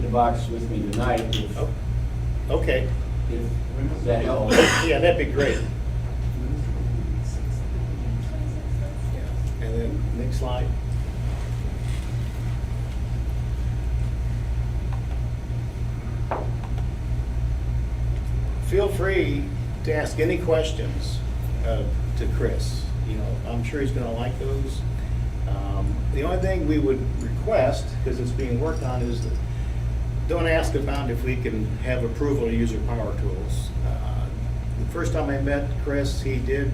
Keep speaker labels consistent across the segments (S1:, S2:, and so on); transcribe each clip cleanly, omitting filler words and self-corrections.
S1: the box with me tonight if,
S2: Oh, okay.
S1: if that helps.
S2: Yeah, that'd be great. And then next slide. Feel free to ask any questions to Chris. You know, I'm sure he's gonna like those. The only thing we would request, because it's being worked on, is that don't ask about if we can have approval to use our power tools. The first time I met Chris, he did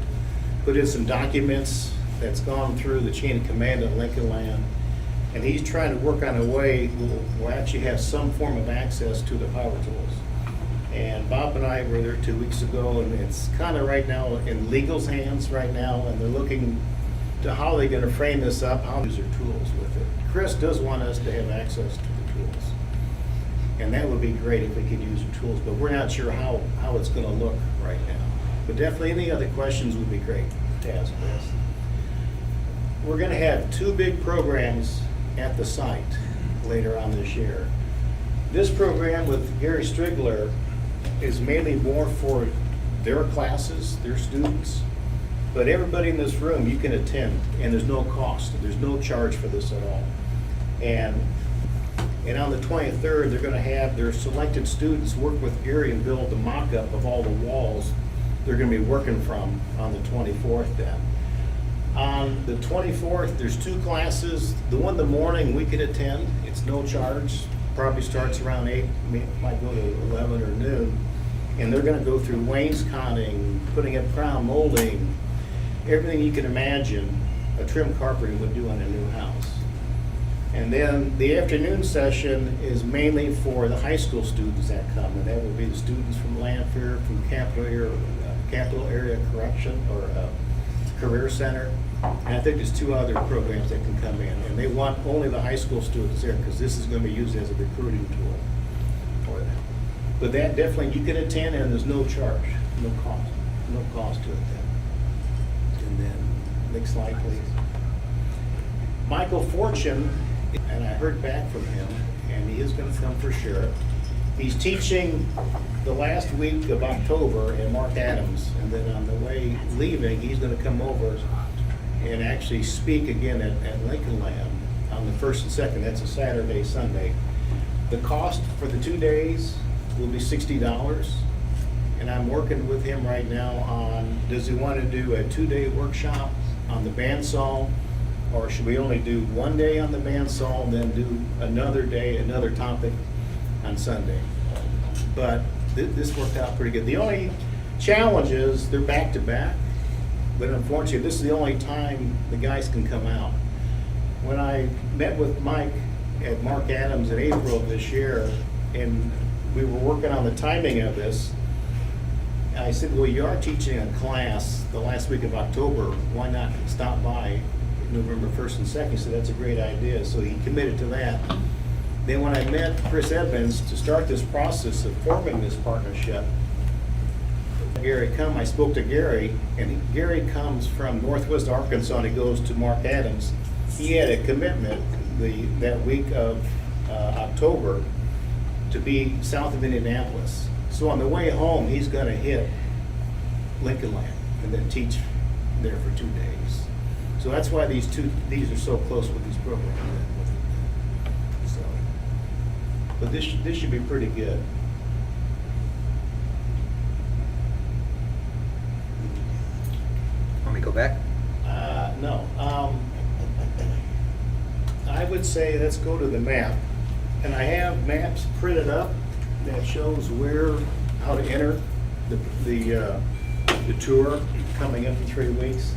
S2: put in some documents that's gone through the chain of command at Lincoln Land, and he's trying to work on a way we'll actually have some form of access to the power tools. And Bob and I were there 2 weeks ago, and it's kind of right now in legal's hands right now, and they're looking to how they're gonna frame this up, how to use their tools with it. Chris does want us to have access to the tools. And that would be great if we could use the tools, but we're not sure how it's gonna look right now. But definitely any other questions would be great to ask Chris. We're gonna have 2 big programs at the site later on this year. This program with Gary Strigler is mainly more for their classes, their students. But everybody in this room, you can attend, and there's no cost, there's no charge for this at all. And on the 23rd, they're gonna have their selected students work with Gary and build the mock-up of all the walls they're gonna be working from on the 24th then. On the 24th, there's 2 classes. The one in the morning we could attend, it's no charge, probably starts around 8, might go to 11 or noon. And they're gonna go through wainscoting, putting up crown molding, everything you can imagine a trim carpenter would do on a new house. And then the afternoon session is mainly for the high school students that come, and that would be the students from Lanphier, from Capital Area Correction or Career Center. And I think there's 2 other programs that can come in, and they want only the high school students there because this is going to be used as a recruiting tool for them. But that definitely you can attend, and there's no charge, no cost to it then. And then next slide, please. Michael Fortune, and I heard back from him, and he is going to come for sure. He's teaching the last week of October at Marc Adams, and then on the way leaving, he's going to come over and actually speak again at Lincoln Land on the 1st and 2nd. That's a Saturday, Sunday. The cost for the 2 days will be $60, and I'm working with him right now on, does he want to do a 2-day workshop on the bandsaw, or should we only do 1 day on the bandsaw and then do another day, another topic on Sunday? But this worked out pretty good. The only challenge is they're back to back, but unfortunately this is the only time the guys can come out. When I met with Mike at Marc Adams in April of this year, and we were working on the timing of this, I said, well, you are teaching a class the last week of October, why not stop by November 1st and 2nd? He said, that's a great idea, so he committed to that. Then when I met Chris Evans to start this process of forming this partnership, I spoke to Gary, and Gary comes from Northwest Arkansas, and he goes to Marc Adams. He had a commitment that week of October to be south of Indianapolis. So on the way home, he's gonna hit Lincoln Land and then teach there for 2 days. So that's why these are so close with these programs. So, but this should be pretty good.
S3: Want me to go back?
S2: No. I would say let's go to the map. And I have maps printed up that shows how to enter the tour coming up in 3 weeks.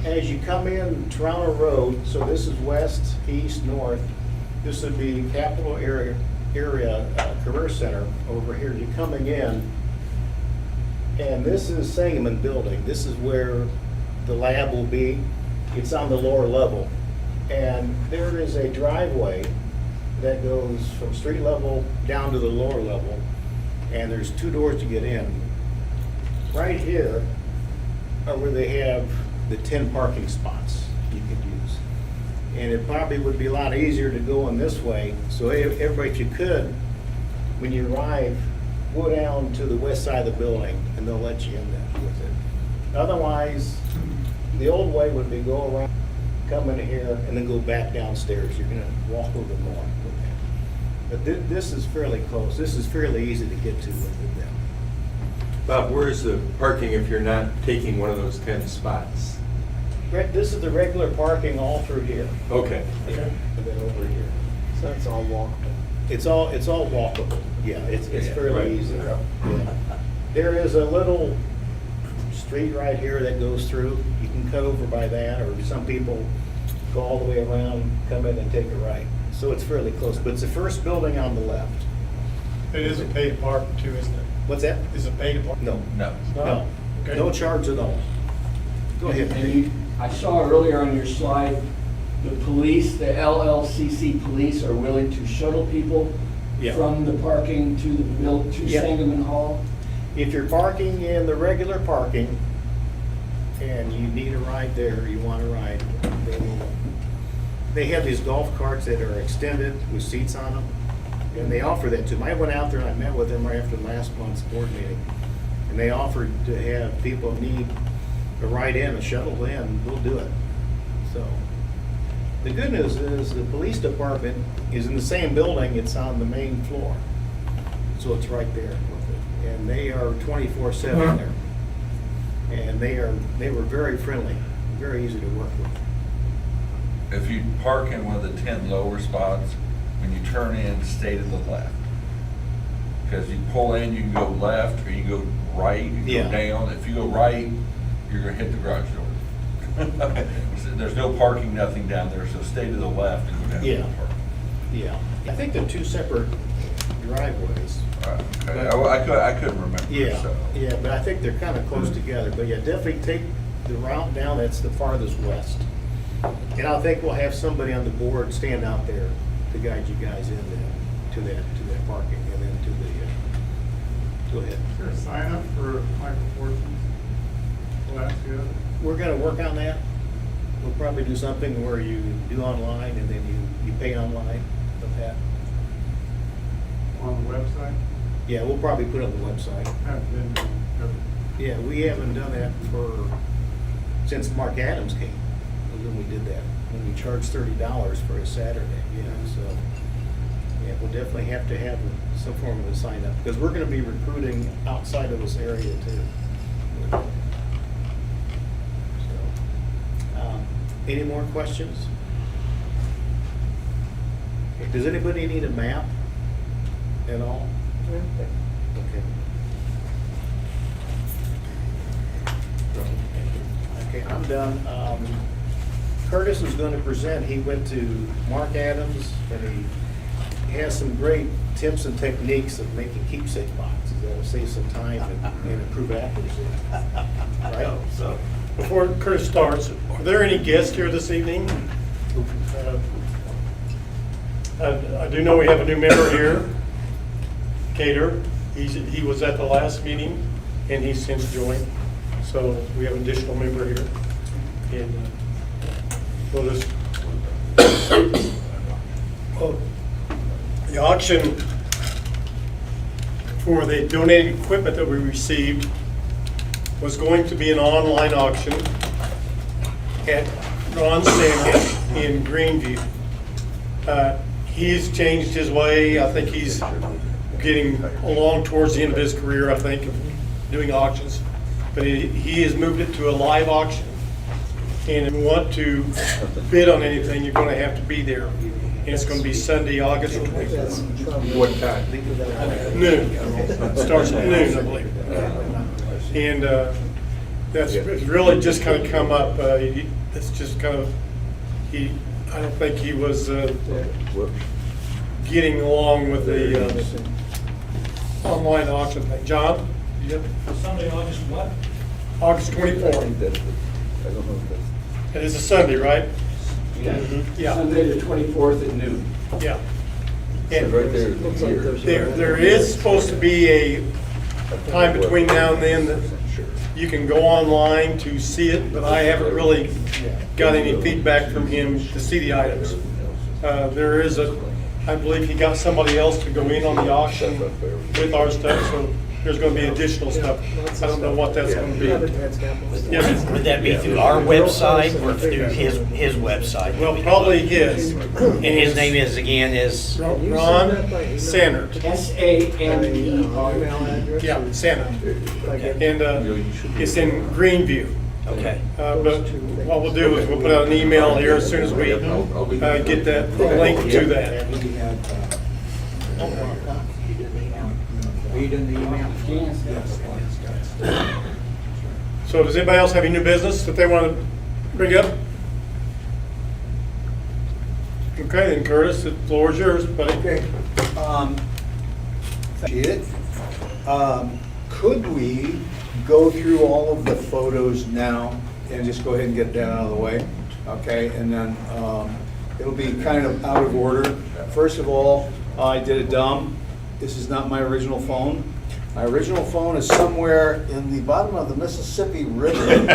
S2: As you come in Toronto Road, so this is west, east, north, this would be Capital Area Career Center over here. You're coming in, and this is Sangamon Building. This is where the lab will be. It's on the lower level. And there is a driveway that goes from street level down to the lower level, and there's 2 doors to get in. Right here are where they have the 10 parking spots you could use. And it probably would be a lot easier to go in this way. So everybody, if you could, when you arrive, go down to the west side of the building and they'll let you in there with it. Otherwise, the old way would be go around, come in here, and then go back downstairs. You're gonna walk a little bit more with that. But this is fairly close. This is fairly easy to get to with them.
S3: Bob, where's the parking if you're not taking one of those 10 spots?
S2: This is the regular parking all through here.
S3: Okay.
S2: And then over here.
S4: So it's all walkable.
S2: It's all walkable. Yeah, it's
S3: Yeah,
S2: fairly
S3: right.
S2: easy. Yeah. There is a little street right here that goes through. You can cut over by that, or some people go all the way around, come in and take a right. So it's fairly close, but it's the first building on the left.
S4: It is a paid park too, isn't it?
S2: What's that?
S4: Is it paid park?
S2: No,
S3: No.
S2: no,
S4: Okay.
S2: no charge at all. Go ahead.
S1: And I saw earlier on your slide, the police, the LLCC police are willing to shuttle people
S2: Yeah.
S1: from the parking to to
S2: Yeah.
S1: Sangamon Hall.
S2: If you're parking in the regular parking and you need a ride there, you want a ride, they have these golf carts that are extended with seats on them, and they offer that to them. I went out there and I met with them right after last month's board meeting, and they offered to have people need a ride in, a shuttle in, we'll do it. So, the good news is the police department is in the same building, it's on the main floor. So it's right there with it. And they are 24/7 there. And they were very friendly, very easy to work with.
S5: If you park in one of the 10 lower spots, when you turn in, stay to the left. Because you pull in, you can go left, or you go right, you can
S2: Yeah.
S5: go down. If you go right, you're gonna hit the garage door. So there's no parking, nothing down there, so stay to the left and go down to
S2: Yeah.
S5: the park.
S2: Yeah. I think they're two separate driveways.
S5: Okay, I couldn't remember,
S2: Yeah,
S5: so.
S2: yeah, but I think they're kind of close together. But yeah, definitely take the route down that's the farthest west. And I think we'll have somebody on the board stand out there to guide you guys in to that parking and then to the, go ahead.
S4: Is there a sign up for micro portions? Glass, yeah.
S2: We're gonna work on that. We'll probably do something where you do online and then you pay online with that.
S4: On the website?
S2: Yeah, we'll probably put it on the website.
S4: Haven't been there ever.
S2: Yeah, we haven't done that since Marc Adams came, was when we did that, when we charged $30 for a Saturday, yeah, so. Yeah, we'll definitely have to have some form of a sign up, because we're gonna be recruiting outside of this area too. So, any more questions? Okay, does anybody need a map at all? Okay. Okay, I'm done. Curtis is going to present. He went to Marc Adams, and he has some great tips and techniques of making keepsake boxes that will save some time and improve accuracy. Right?
S4: So, before Chris starts, are there any guests here this evening? I do know we have a new member here, Cater. He was at the last meeting, and he's since joined. So we have an additional member here. And we'll just, well, the auction for the donated equipment that we received was going to be an online auction at Ron Samuel in Greenview. He's changed his way. I think he's getting along towards the end of his career, I think, of doing auctions. But he has moved it to a live auction. And if you want to bid on anything, you're gonna have to be there. And it's gonna be Sunday, August 24th.
S3: What time?
S4: Noon. Starts at noon, I believe. And that's it's really just kind of come up. It's just kind of, I don't think he was getting along with the online auction thing. John? You have
S6: Sunday, August what?
S4: August 24th. It is a Sunday, right? Yeah.
S1: Sunday the 24th at noon.
S4: Yeah. And
S3: Right there.
S4: there is supposed to be a time between now and then that You can go online to see it, but I haven't really got any feedback from him to see the items. There is I believe he got somebody else to go in on the auction with our stuff, so there's going to be additional stuff. I don't know what that's going to be. Yes.
S6: Would that be through our website or through his website?
S4: Well, probably his.
S6: And his name is, again, is?
S4: Ron Sannert.
S1: Sannert.
S4: Yeah, Sannert. And it's in Greenview.
S6: Okay.
S4: But what we'll do is we'll put out an email here as soon as we get that link to that. So does anybody else have any new business that they want to bring up? Okay, then Curtis, the floor is yours, buddy.
S7: Okay. Could we go through all of the photos now and just go ahead and get that out of the way? Okay, and then it'll be kind of out of order. First of all, I did a dumb. This is not my original phone. My original phone is somewhere in the bottom of the Mississippi River. And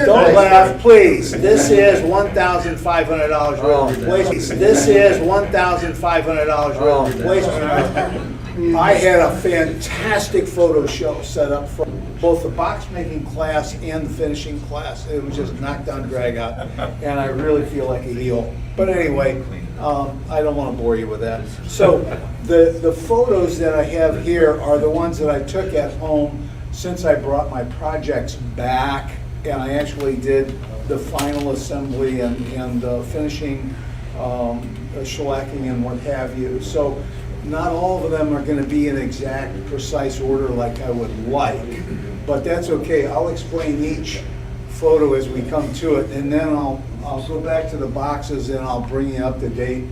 S7: don't laugh, please. This is $1,500 worth of replacement. This is $1,500 worth of replacement. I had a fantastic photo show set up for both the box making class and the finishing class. It was just knock down, drag out, and I really feel like a heel. But anyway, I don't want to bore you with that. So the photos that I have here are the ones that I took at home since I brought my projects back, and I actually did the final assembly and finishing, shellacking and what have you. So not all of them are going to be in exact, precise order like I would like, but that's okay. I'll explain each photo as we come to it, and then I'll go back to the boxes and I'll bring you up to date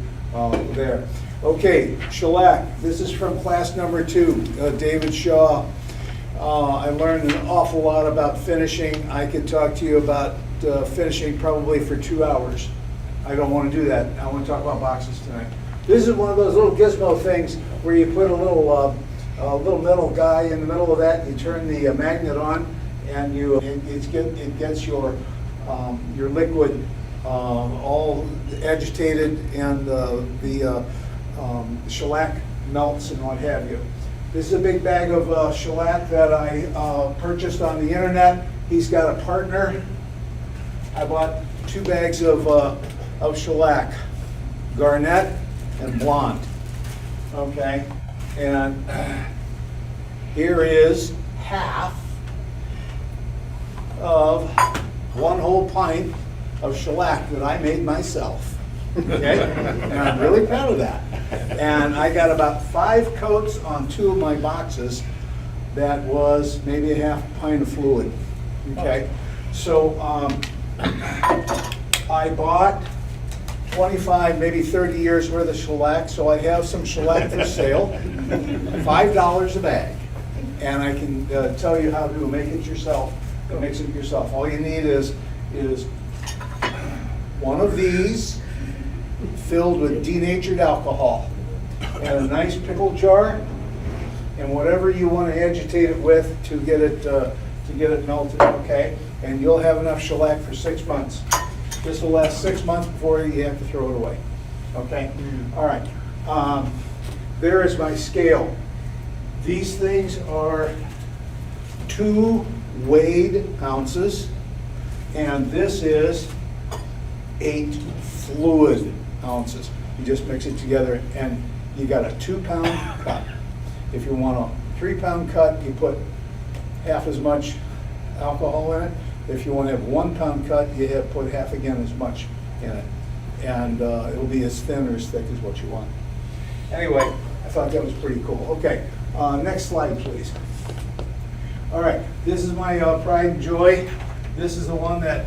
S7: there. Okay, shellac. This is from class number 2, David Shaw. I learned an awful lot about finishing. I could talk to you about finishing probably for 2 hours. I don't want to do that. I want to talk about boxes tonight. This is one of those little gizmo things where you put a little metal guy in the middle of that. You turn the magnet on, and it gets your liquid all agitated, and the shellac melts and what have you. This is a big bag of shellac that I purchased on the internet. He's got a partner. I bought 2 bags of shellac, garnet and blonde. Okay, and here is half of 1 whole pint of shellac that I made myself. Okay, and I'm really proud of that. And I got about 5 coats on 2 of my boxes. That was maybe a half pint of fluid. Okay, so I bought 25, maybe 30 years worth of shellac, so I have some shellac for sale, $5 a bag. And I can tell you how to make it yourself. Mix it yourself. All you need is one of these filled with denatured alcohol, and a nice pickle jar, and whatever you want to agitate it with to get it melted. Okay, and you'll have enough shellac for 6 months. This will last 6 months before you have to throw it away. Okay? All right. There is my scale. These things are 2 weighed ounces, and this is 8 fluid ounces. You just mix it together, and you got a 2-pound cut. If you want a 3-pound cut, you put half as much alcohol in it. If you want to have 1-pound cut, you have put half again as much in it. And it'll be as thin or as thick as what you want. Anyway, I thought that was pretty cool. Okay, next slide, please. All right, this is my pride and joy. This is the one that,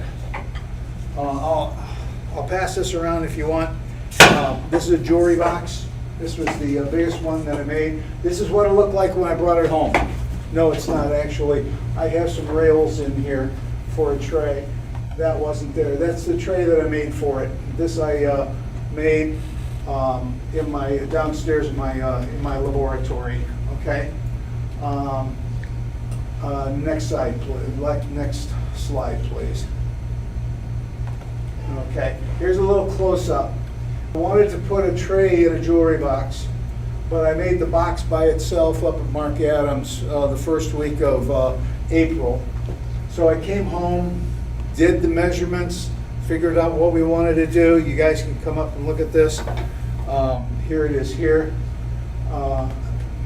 S7: I'll pass this around if you want. This is a jewelry box. This was the biggest one that I made. This is what it looked like when I brought it home. No, it's not actually. I have some rails in here for a tray. That wasn't there. That's the tray that I made for it. This I made in my, downstairs in my laboratory. Okay. Next slide, please. Okay, here's a little close-up. I wanted to put a tray in a jewelry box, but I made the box by itself up at Marc Adams the first week of April. So I came home, did the measurements, figured out what we wanted to do. You guys can come up and look at this. Here it is here.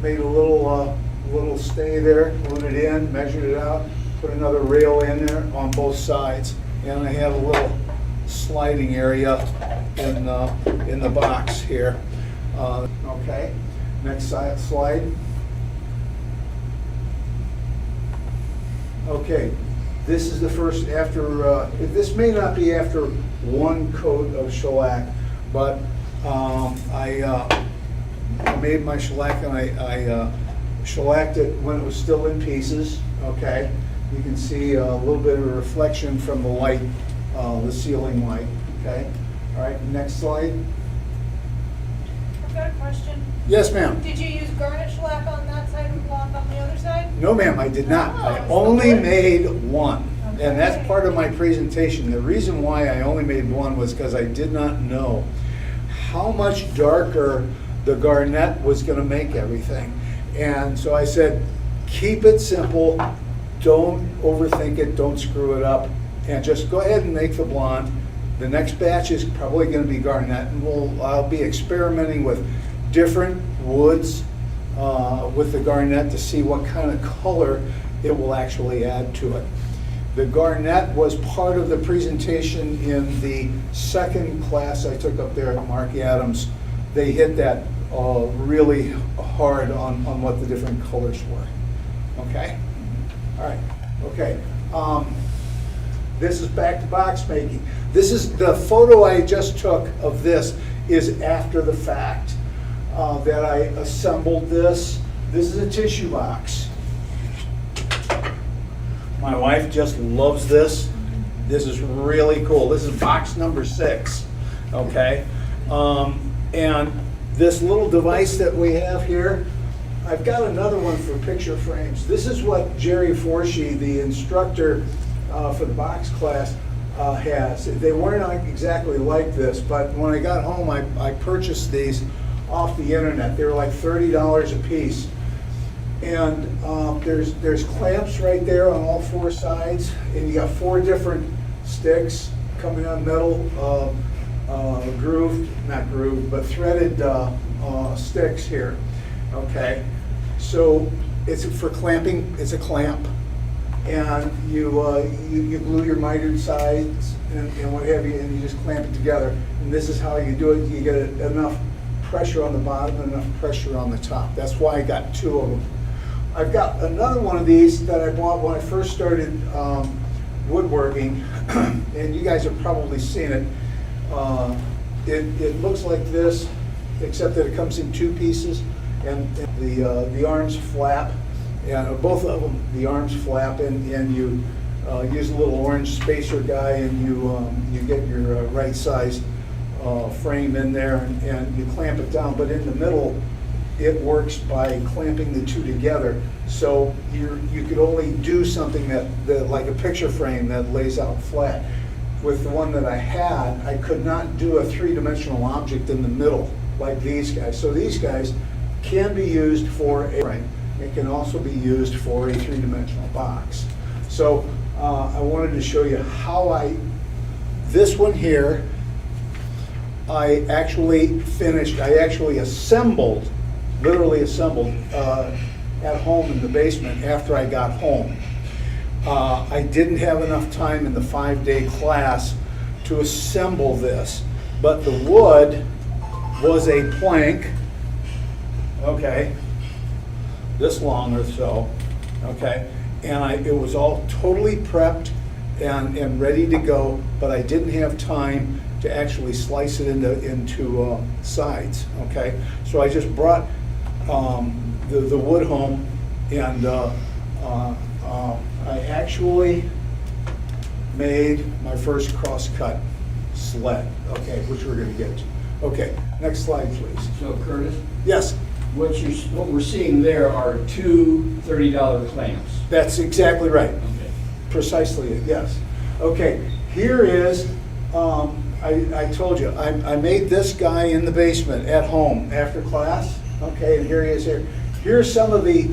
S7: Made a little stay there, glued it in, measured it out, put another rail in there on both sides, and I have a little sliding area in the box here. Okay, next slide. Okay, this is the first after. This may not be after one coat of shellac, but I made my shellac and I shellacked it when it was still in pieces. Okay, you can see a little bit of a reflection from the light, the ceiling light. Okay, all right, next slide.
S8: I've got a question.
S7: Yes, ma'am.
S8: Did you use garnet shellac on that side and block on the other side?
S7: No, ma'am, I did not. I
S8: Oh,
S7: only
S8: so good.
S7: made one. And that's
S8: Okay.
S7: part of my presentation. The reason why I only made one was because I did not know how much darker the garnet was going to make everything. And so I said, keep it simple, don't overthink it, don't screw it up, and just go ahead and make the blonde. The next batch is probably going to be garnet, and I'll be experimenting with different woods with the garnet to see what kind of color it will actually add to it. The garnet was part of the presentation in the second class I took up there at Marc Adams. They hit that really hard on what the different colors were. Okay? All right. Okay. This is back to box making. This is the photo I just took of this is after the fact that I assembled this. This is a tissue box. My wife just loves this. This is really cool. This is box number 6, okay? And this little device that we have here, I've got another one for picture frames. This is what Jerry Forshee, the instructor for the box class, has. They weren't exactly like this, but when I got home, I purchased these off the internet. They were like $30 a piece. And there's clamps right there on all 4 sides, and you got 4 different sticks coming on metal, not grooved, but threaded sticks here. Okay, so it's for clamping. It's a clamp, and you glue your mitered sides and what have you, and you just clamp it together. And this is how you do it. You get enough pressure on the bottom and enough pressure on the top. That's why I got 2 of them. I've got another one of these that I bought when I first started woodworking, and you guys have probably seen it. It looks like this, except that it comes in 2 pieces, and the arms flap, and both of them, the arms flap, and you use a little orange spacer guy, and you get your right size frame in there, and you clamp it down, but in the middle, it works by clamping the 2 together. So you could only do something that like a picture frame that lays out flat. With the one that I had, I could not do a 3-dimensional object in the middle like these guys. So these guys can be used for a frame. It can also be used for a 3-dimensional box. So I wanted to show you how this one here, I actually assembled, literally assembled at home in the basement after I got home. I didn't have enough time in the 5-day class to assemble this, but the wood was a plank, okay, this long or so, okay, and it was all totally prepped and ready to go, but I didn't have time to actually slice it into sides, okay? So I just brought the wood home, and I actually made my first cross-cut sled, okay, which we're gonna get to. Okay, next slide, please.
S1: So Curtis,
S7: Yes,
S1: what we're seeing there are two $30 clamps.
S7: That's exactly right.
S1: Okay.
S7: Precisely, yes. Okay, here is, I told you, I made this guy in the basement at home after class. Okay, and here he is here. Here's some of the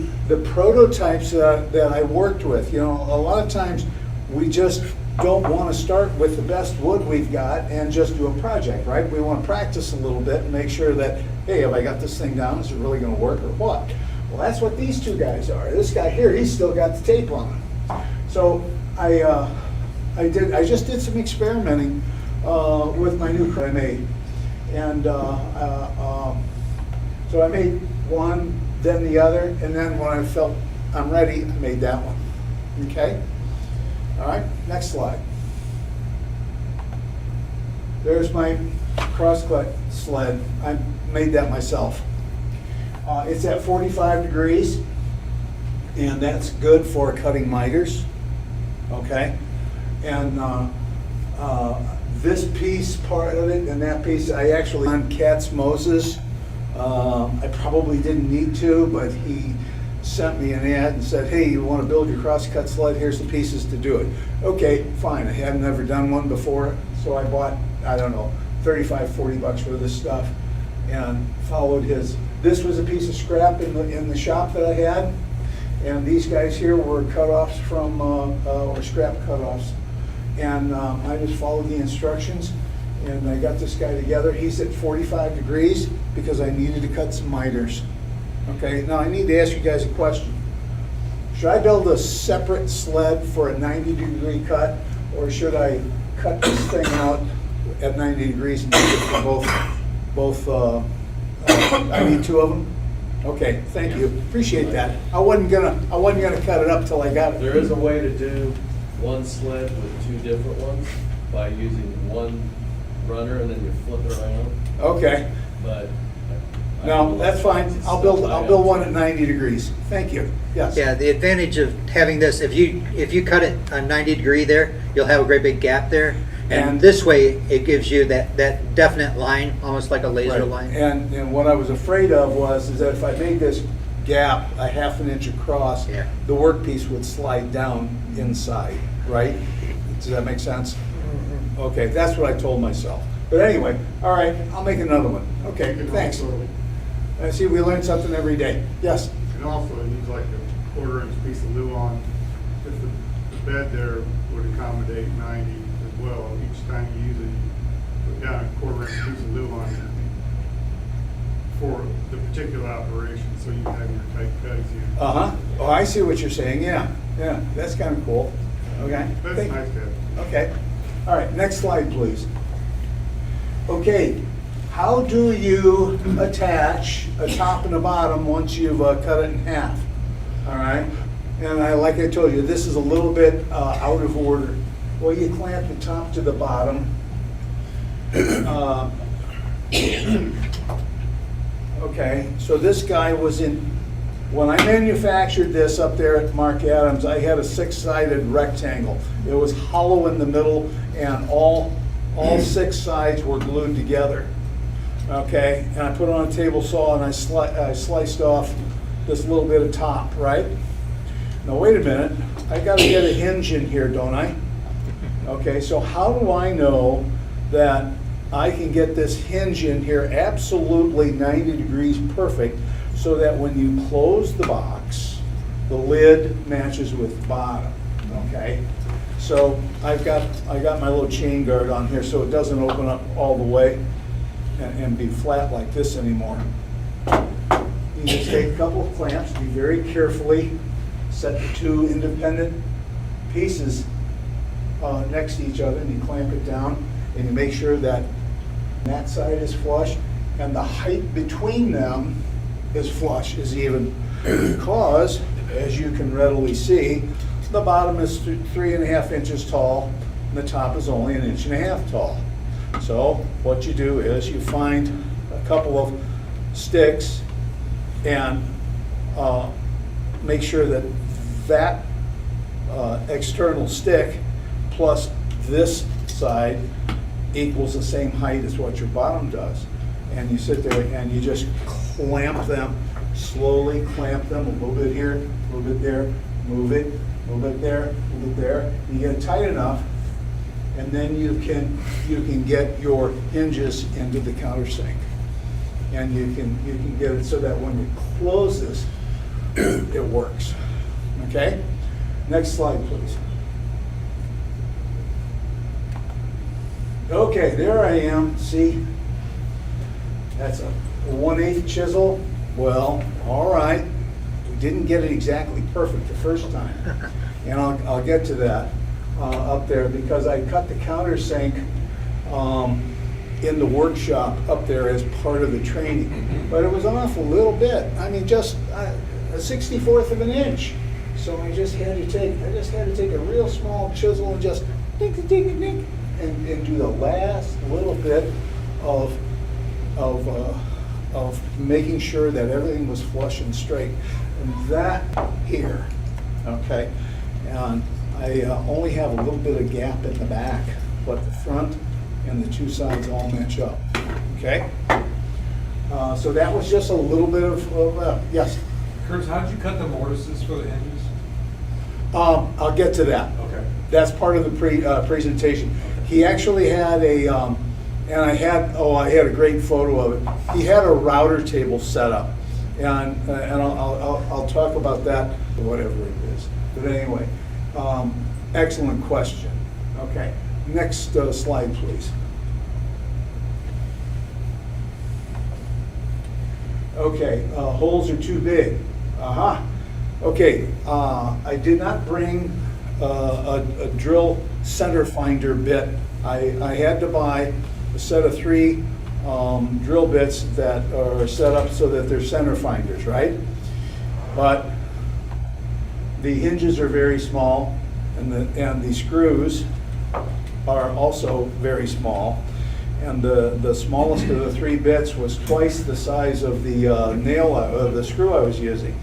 S7: prototypes that I worked with. You know, a lot of times we just don't want to start with the best wood we've got and just do a project, right? We want to practice a little bit and make sure that, hey, have I got this thing down? Is it really going to work or what? Well, that's what these two guys are. This guy here, he's still got the tape on him. So I just did some experimenting with my new car I made. And so I made one, then the other, and then when I felt I'm ready, I made that one. Okay? All right, next slide. There's my cross-cut sled. I made that myself. It's at 45 degrees, and that's good for cutting miters. Okay? And this piece, part of it, and that piece, I actually on Katz Moses. I probably didn't need to, but he sent me an ad and said, hey, you want to build your cross-cut sled? Here's the pieces to do it. Okay, fine. I had never done one before, so I bought, I don't know, 35, 40 bucks worth of stuff and followed his. This was a piece of scrap in the shop that I had, and these guys here were cutoffs from, or scrap cutoffs. And I just followed the instructions, and I got this guy together. He's at 45 degrees because I needed to cut some miters. Okay, now I need to ask you guys a question. Should I build a separate sled for a 90-degree cut, or should I cut this thing out at 90 degrees and use it for both, I need two of them? Okay, thank you, appreciate that. I wasn't gonna cut it up till I got it.
S9: There is a way to do one sled with two different ones by using one runner and then you flip it around,
S7: Okay.
S9: but.
S7: No, that's fine. I'll build one at 90 degrees. Thank you. Yes.
S6: Yeah, the advantage of having this, if you cut it on 90 degree there, you'll have a great big gap there.
S7: And-
S6: And this way, it gives you that definite line, almost like a laser
S7: Right.
S6: line.
S7: And what I was afraid of is that if I made this gap a half an inch across,
S6: Yeah.
S7: the workpiece would slide down inside, right? Does that make sense? Okay, that's what I told myself. But anyway, all right, I'll make another one. Okay, thanks. I see we learn something every day. Yes?
S10: And also use like a 1/4 inch piece of luan, if the bed there would accommodate 90 as well. Each time you use it, you put down a 1/4 inch piece of luan for the particular operation, so you can have your tight cuts in.
S7: Uh-huh. Oh, I see what you're saying, yeah. Yeah, that's kind of cool. Okay.
S10: That's
S7: Thank-
S10: nice to have.
S7: Okay. All right, next slide, please. Okay, how do you attach a top and a bottom once you've cut it in half? All right? And like I told you, this is a little bit out of order. Well, you clamp the top to the bottom. Okay, so this guy was in, when I manufactured this up there at Marc Adams, I had a 6-sided rectangle. It was hollow in the middle, and all 6 sides were glued together. Okay, and I put it on a table saw and I sliced off this little bit of top, right? Now wait a minute, I gotta get a hinge in here, don't I? Okay, so how do I know that I can get this hinge in here absolutely 90 degrees perfect so that when you close the box, the lid matches with the bottom, okay? So I got my little chain guard on here so it doesn't open up all the way and be flat like this anymore. You just take a couple of clamps, be very carefully, set the two independent pieces next to each other, and you clamp it down, and you make sure that side is flush, and the height between them is flush, is even, because, as you can readily see, the bottom is 3.5 inches tall, and the top is only 1.5 inches tall. So what you do is you find a couple of sticks and make sure that external stick plus this side equals the same height as what your bottom does. and you sit there and you just clamp them, slowly clamp them, a little bit here, a little bit there, move it, a little bit there, a little bit there. You get it tight enough, and then you can get your hinges into the countersink. And you can get it so that when you close this, it works. Okay? Next slide, please. Okay, there I am. See? That's a 1/8 chisel. Well, all right. We didn't get it exactly perfect the first time. And I'll get to that up there because I cut the countersink in the workshop up there as part of the training. But it was off a little bit. I mean, just a 64th of an inch. So I just had to take a real small chisel and just ding, ding, ding, and do the last little bit of making sure that everything was flush and straight. And that here, okay, and I only have a little bit of gap in the back, but the front and the two sides all match up, okay? So that was just a little bit of yes?
S11: Curtis, how did you cut the mortises for the hinges?
S7: I'll get to that.
S11: Okay.
S7: That's part of the presentation. He actually had a, and I had a great photo of it. He had a router table set up, and I'll talk about that, whatever it is. But anyway, excellent question. Okay, next slide, please. Okay, holes are too big. Okay, I did not bring a drill center finder bit. I had to buy a set of 3 drill bits that are set up so that they're center finders, right? But the hinges are very small, and the screws are also very small. And the smallest of the 3 bits was twice the size of the the screw I was using.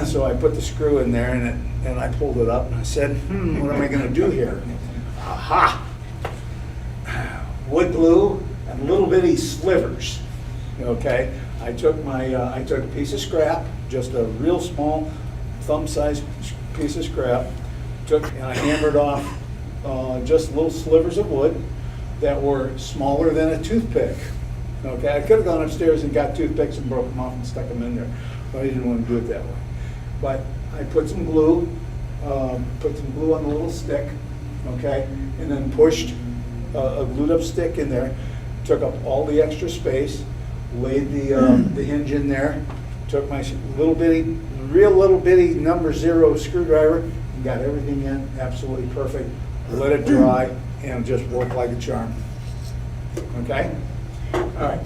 S7: So I put the screw in there and I pulled it up and I said, what am I going to do here? Aha! Wood glue and little bitty slivers. Okay, I took a piece of scrap, just a real small thumb-sized piece of scrap, and I hammered off just little slivers of wood that were smaller than a toothpick. Okay, I could have gone upstairs and got toothpicks and broke them off and stuck them in there, but I didn't want to do it that way. But I put some glue on the little stick, okay, and then pushed a glued up stick in there, took up all the extra space, laid the hinge in there, took my real little bitty number 0 screwdriver, and got everything in absolutely perfect, let it dry, and just worked like a charm. Okay? All right.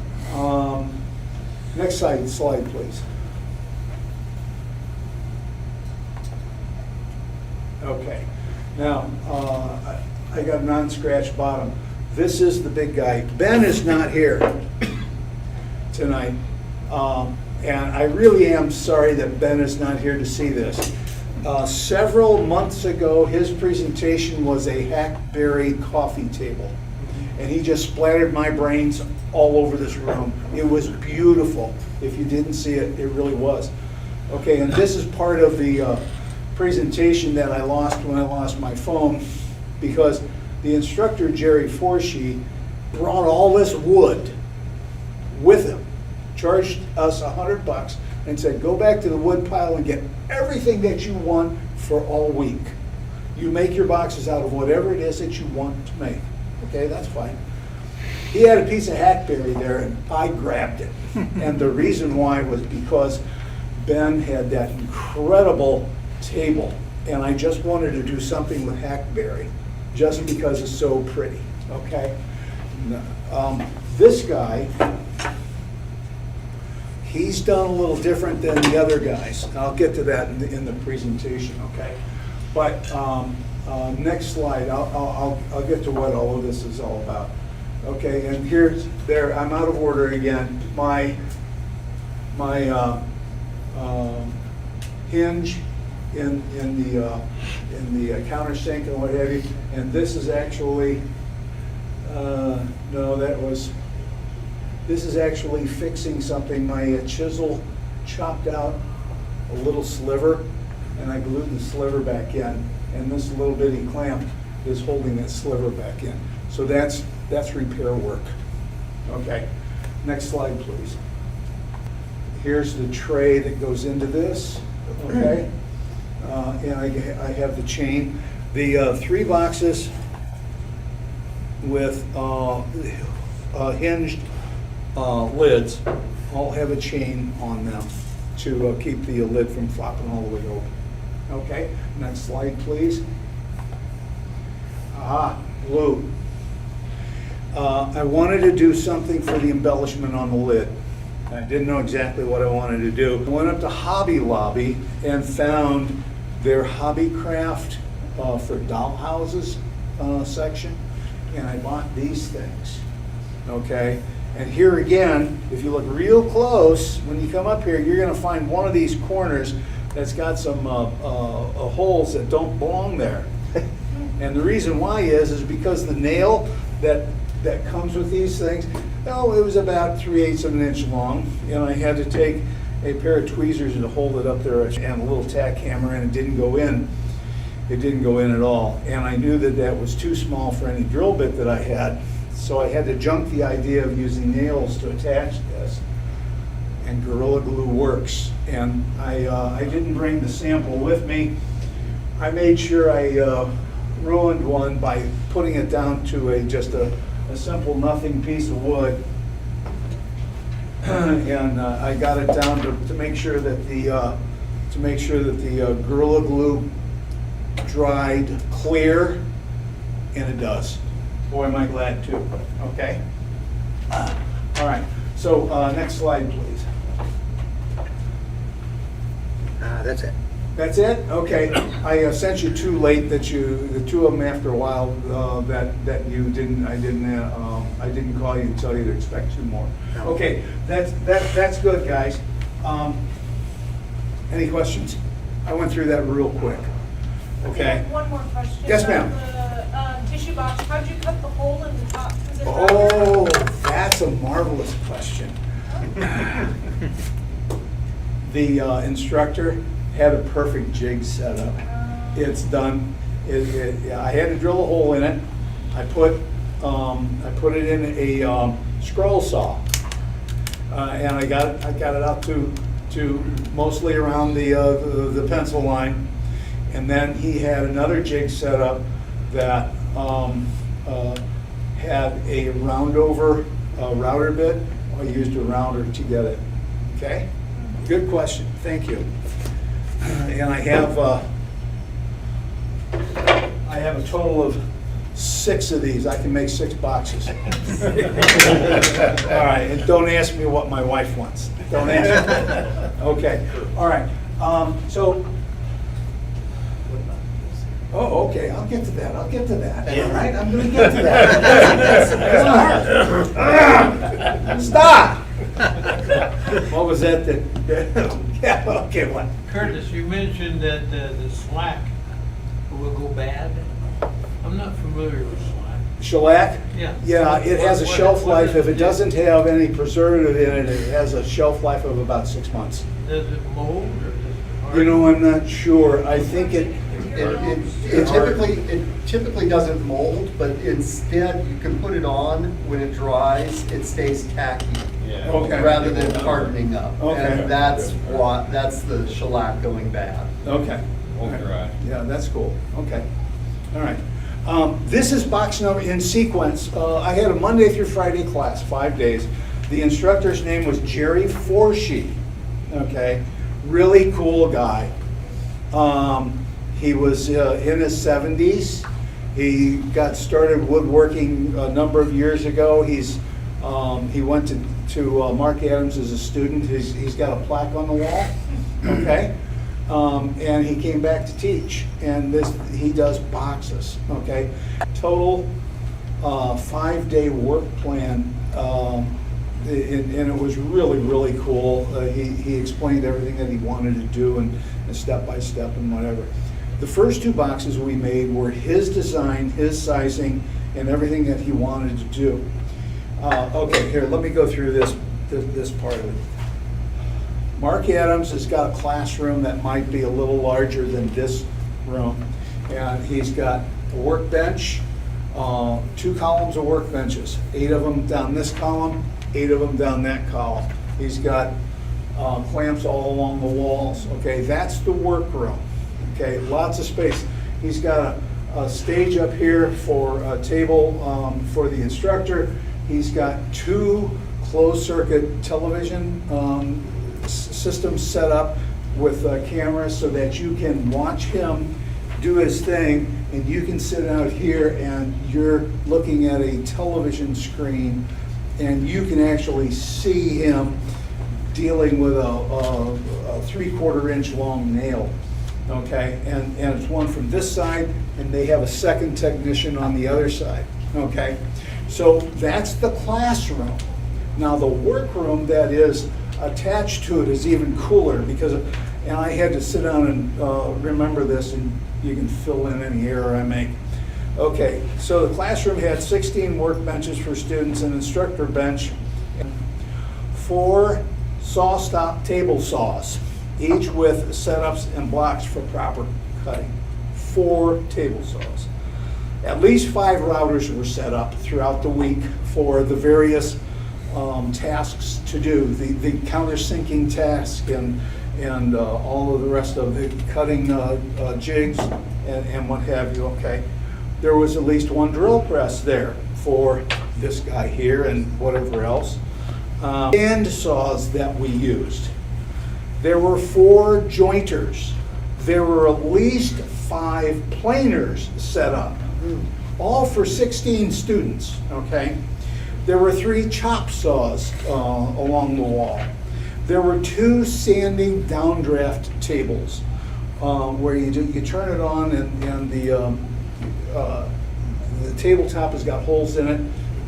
S7: Next slide, please. Okay. Now, I got a non-scratch bottom. This is the big guy. Ben is not here tonight. And I really am sorry that Ben is not here to see this. Several months ago, his presentation was a hackberry coffee table. And he just splattered my brains all over this room. It was beautiful. If you didn't see it, it really was. Okay, and this is part of the presentation that I lost when I lost my phone, because the instructor, Jerry Forshee, brought all this wood with him, charged us $100, and said, go back to the wood pile and get everything that you want for all week. You make your boxes out of whatever it is that you want to make. Okay, that's fine. He had a piece of hackberry there, and I grabbed it. And the reason why was because Ben had that incredible table, and I just wanted to do something with hackberry, just because it's so pretty, okay? This guy, he's done a little different than the other guys. I'll get to that in the presentation, okay? But next slide, I'll get to what all of this is all about. Okay, and I'm out of order again. My hinge in the countersink and what have you, and this is actually no, that was This is actually fixing something. My chisel chopped out a little sliver, and I glued the sliver back in, and this little bitty clamp is holding that sliver back in. So that's repair work. Okay, next slide, please. Here's the tray that goes into this, okay? And I have the chain. The 3 boxes with hinged lids all have a chain on them to keep the lid from flopping all the way over. Okay, next slide, please. Glue. I wanted to do something for the embellishment on the lid. I didn't know exactly what I wanted to do. I went up to Hobby Lobby and found their hobby craft for dollhouses section, and I bought these things, okay? And here again, if you look real close, when you come up here, you're gonna find one of these corners that's got some holes that don't belong there. And the reason why is because the nail that comes with these things, it was about 3/8 of an inch long, and I had to take a pair of tweezers to hold it up there and a little tack hammer, and it didn't go in. It didn't go in at all. And I knew that that was too small for any drill bit that I had, so I had to junk the idea of using nails to attach this. And Gorilla Glue works. And I didn't bring the sample with me. I made sure I ruined one by putting it down to just a simple nothing piece of wood. And I got it down to make sure that the Gorilla Glue dried clear, and it does. Boy, am I glad too. Okay. All right. So next slide, please.
S6: That's it.
S7: That's it? Okay. I sent you 2 late the 2 of them after a while that you didn't. I didn't call you and tell you to expect 2 more. Okay. That's good, guys. Any questions? I went through that real quick. Okay.
S8: One more question.
S7: Yes, ma'am.
S8: The tissue box, how'd you cut the hole in the top? Is it
S7: Oh, that's a marvelous question. The instructor had a perfect jig set up. It's done. I had to drill a hole in it. I put it in a scroll saw, and I got it out to mostly around the pencil line. And then he had another jig set up that had a roundover router bit. I used a router to get it. Okay? Good question. Thank you. And I have a total of 6 of these. I can make 6 boxes. All right. And don't ask me what my wife wants. Don't ask me. Okay. All right. So. Oh, okay, I'll get to that, all right? I'm gonna get to that. Stop! What was that yeah, okay, what?
S12: Curtis, you mentioned that the slack will go bad. I'm not familiar with slack.
S7: Shellac?
S12: Yeah.
S7: Yeah, it has a
S12: What-
S7: shelf
S12: what
S7: life,
S12: does
S7: if
S12: it
S7: it
S12: do?
S7: doesn't have any preservative in it, it has a shelf life of about 6 months.
S12: Does it mold or does it?
S7: You know, I'm not sure, I think it,
S13: It typically doesn't mold, but instead you can put it on, when it dries, it stays tacky.
S7: Okay.
S13: Rather than hardening up.
S7: Okay.
S13: And that's the shellac going bad.
S7: okay. Okay. Yeah, that's cool, okay. All right. This is box number in sequence. I had a Monday through Friday class, 5 days. The instructor's name was Jerry Forshee, okay? Really cool guy. He was in his 70s. He got started woodworking a number of years ago. He went to Marc Adams as a student. He's got a plaque on the wall, okay? And he came back to teach, and he does boxes, okay? Total 5-day work plan, and it was really, really cool. He explained everything that he wanted to do and step by step and whatever. The first 2 boxes we made were his design, his sizing, and everything that he wanted to do. Okay, here, let me go through this part of it. Mark Adams has got a classroom that might be a little larger than this room. And he's got a workbench, 2 columns of workbenches, 8 of them down this column, 8 of them down that column. He's got clamps all along the walls. Okay, that's the workroom. Okay, lots of space. He's got a stage up here for a table for the instructor. He's got 2 closed-circuit television systems set up with cameras so that you can watch him do his thing, and you can sit out here and you're looking at a television screen and you can actually see him dealing with a 3/4 inch long nail. Okay, and it's one from this side, and they have a second technician on the other side. Okay, so that's the classroom. Now the workroom that is attached to it is even cooler because, and I had to sit down and remember this, and you can fill in any error I make. Okay, so the classroom had 16 workbenches for students, an instructor bench, 4 saw-stop table saws, each with setups and blocks for proper cutting. 4 table saws. At least 5 routers were set up throughout the week for the various tasks to do, the countersinking task and all of the rest of the cutting jigs and what have you. Okay, there was at least 1 drill press there for this guy here and whatever else. Hand saws that we used. There were 4 jointers. There were at least 5 planers set up, all for 16 students. Okay. There were 3 chop saws along the wall. There were 2 sanding downdraft tables where you turn it on and the tabletop has got holes in it,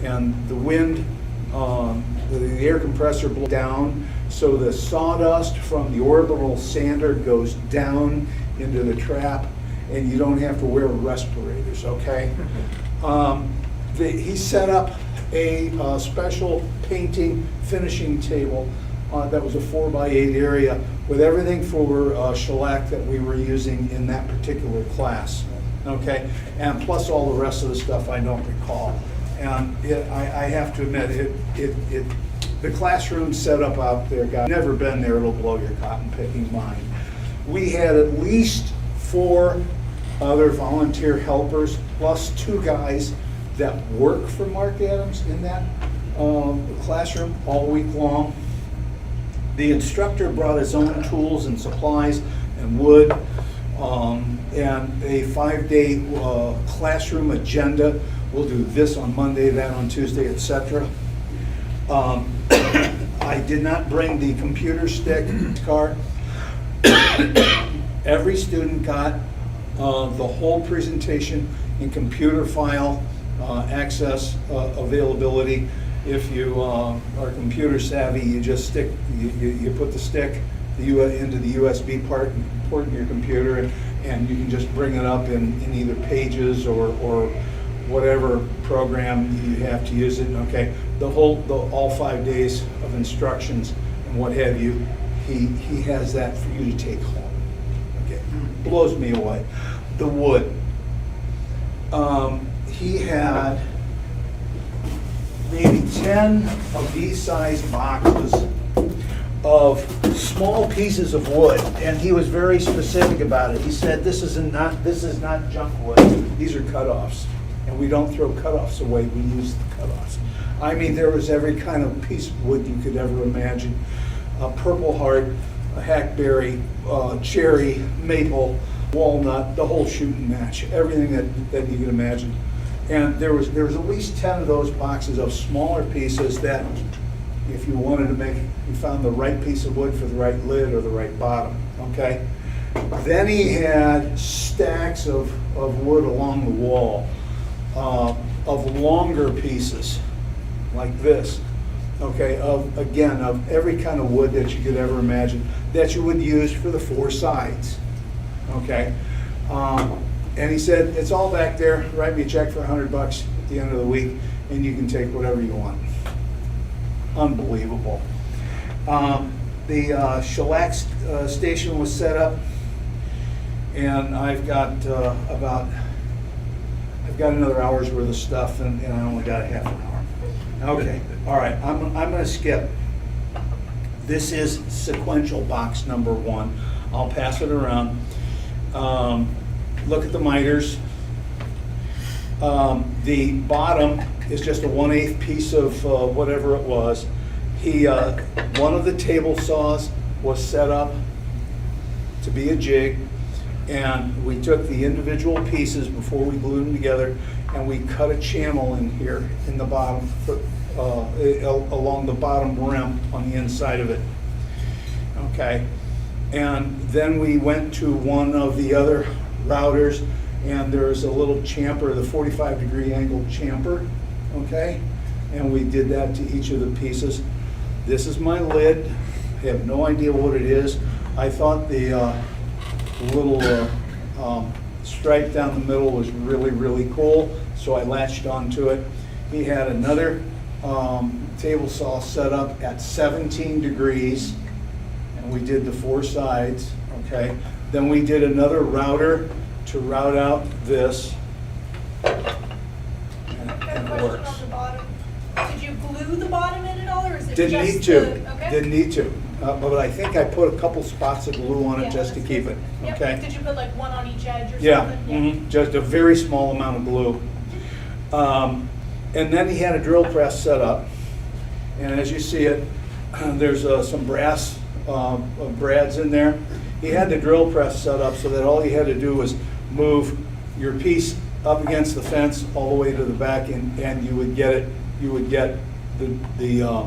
S7: and the wind, the air compressor blows down, so the sawdust from the orbital sander goes down into the trap, and you don't have to wear respirators. Okay. He set up a special painting finishing table that was a 4x8 area with everything for shellac that we were using in that particular class. Okay, and plus all the rest of the stuff I don't recall. And I have to admit, the classroom set up out there, guys, never been there, it'll blow your cotton picking mind. We had at least 4 other volunteer helpers plus 2 guys that work for Mark Adams in that classroom all week long. The instructor brought his own tools and supplies and wood, and a 5-day classroom agenda. We'll do this on Monday, that on Tuesday, etc. I did not bring the computer stick card. Every student got the whole presentation in computer file access availability. If you are computer savvy, you just stick, you put the stick into the USB port in your computer, and you can just bring it up in either Pages or whatever program you have to use it. Okay, all 5 days of instructions and what have you, he has that for you to take home. Okay, blows me away. The wood. He had maybe 10 of these sized boxes of small pieces of wood, and he was very specific about it. He said, this is not junk wood, these are cutoffs, and we don't throw cutoffs away, we use the cutoffs. I mean, there was every kind of piece of wood you could ever imagine. A Purple Heart, a hackberry, cherry, maple, walnut, the whole shooting match, everything that you can imagine. And there was at least 10 of those boxes of smaller pieces that, if you wanted to make, you found the right piece of wood for the right lid or the right bottom. Okay. Then he had stacks of wood along the wall, of longer pieces, like this. Okay, of every kind of wood that you could ever imagine that you would use for the 4 sides. Okay, and he said, it's all back there, write me a check for $100 at the end of the week, and you can take whatever you want. unbelievable. The shellac station was set up, and I've got another hour's worth of stuff, and I only got a half an hour. Okay, all right, I'm gonna skip. This is sequential box number 1. I'll pass it around. Look at the miters. The bottom is just a 1/8 piece of whatever it was. One of the table saws was set up to be a jig, and we took the individual pieces before we glued them together, and we cut a channel in here in the bottom, along the bottom rim on the inside of it. Okay, and then we went to one of the other routers, and there's a little chamfer, the 45-degree angle chamfer, okay? And we did that to each of the pieces. This is my lid. I have no idea what it is. I thought the little stripe down the middle was really, really cool, so I latched onto it. He had another table saw set up at 17 degrees, and we did the 4 sides, okay? Then we did another router to route out this, and it works.
S8: On the bottom. Did you glue the bottom in at all, or is it
S7: Didn't
S8: just
S7: need to,
S8: okay.
S7: didn't need to, but I think I put a couple spots of glue on it
S8: Yeah,
S7: just to
S8: that's
S7: keep
S8: good.
S7: it,
S8: Yep.
S7: okay?
S8: Did you put like one on each edge or
S7: Yeah,
S8: something?
S7: just a very small amount of glue. And then he had a drill press set up, and as you see it, there's some brass brads in there. He had the drill press set up so that all he had to do was move your piece up against the fence all the way to the back, and you would get the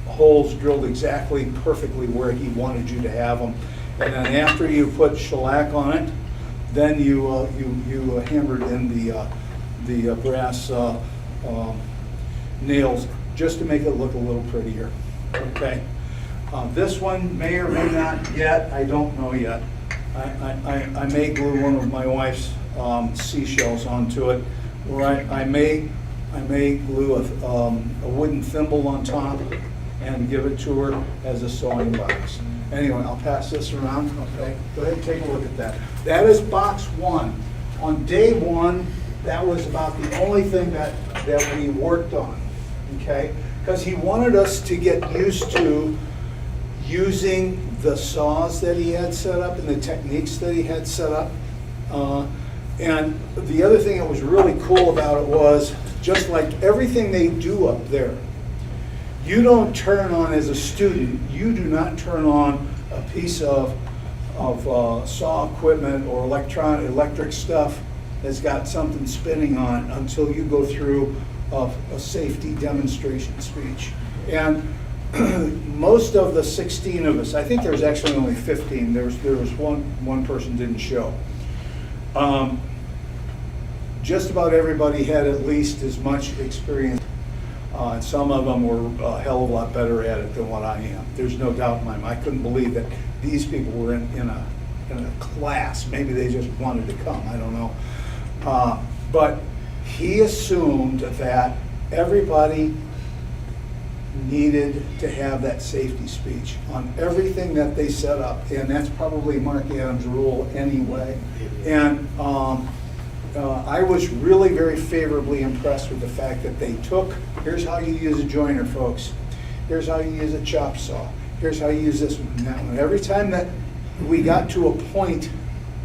S7: holes drilled exactly perfectly where he wanted you to have them. And then after you put shellac on it, then you hammered in the brass nails just to make it look a little prettier. Okay. This one may or may not yet. I don't know yet. I may glue one of my wife's seashells onto it, or I may glue a wooden thimble on top and give it to her as a sewing box. Anyway, I'll pass this around. Okay, go ahead and take a look at that. That is box 1. On day 1, that was about the only thing that we worked on. Okay, because he wanted us to get used to using the saws that he had set up and the techniques that he had set up. And the other thing that was really cool about it was, just like everything they do up there, you don't turn on, as a student, you do not turn on a piece of saw equipment or electric stuff that's got something spinning on it until you go through a safety demonstration speech. And most of the 16 of us, I think there's actually only 15, there was one person didn't show. Just about everybody had at least as much experience. Some of them were a hell of a lot better at it than what I am. There's no doubt in my mind. I couldn't believe that these people were in a class. Maybe they just wanted to come, I don't know. But he assumed that everybody needed to have that safety speech on everything that they set up, and that's probably Mark Adams' rule anyway. And I was really very favorably impressed with the fact that they took, here's how you use a joiner, folks. Here's how you use a chop saw. Here's how you use this one and that one. Every time that we got to a point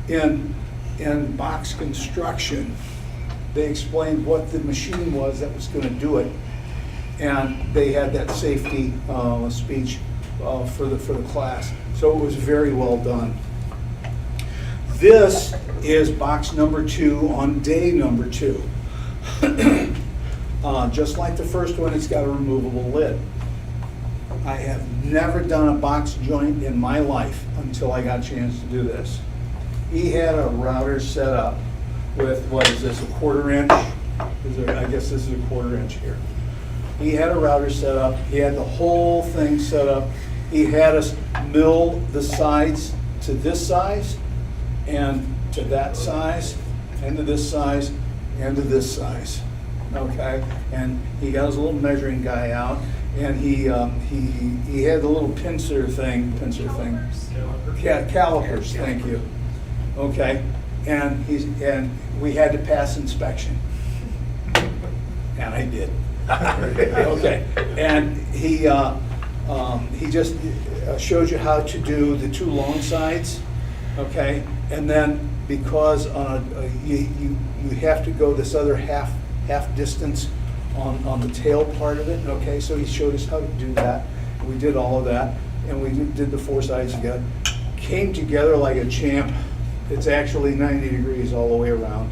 S7: in box construction, they explained what the machine was that was going to do it. And they had that safety speech for the class. So it was very well done. This is box number 2 on day number 2. Just like the first one, it's got a removable lid. I have never done a box joint in my life until I got a chance to do this. He had a router set up with, what is this, a 1/4 inch? I guess this is a 1/4 inch here. He had a router set up. He had the whole thing set up. He had us mill the sides to this size and to that size and to this size and to this size. Okay? And he got his little measuring guy out, and he had the little pincer thing. Calipers, thank you. Okay, and we had to pass inspection. And I did. Okay, and he just showed you how to do the 2 long sides, okay? And then because you have to go this other half distance on the tail part of it, okay? So he showed us how to do that. We did all of that, and we did the 4 sides together. Came together like a champ. It's actually 90 degrees all the way around.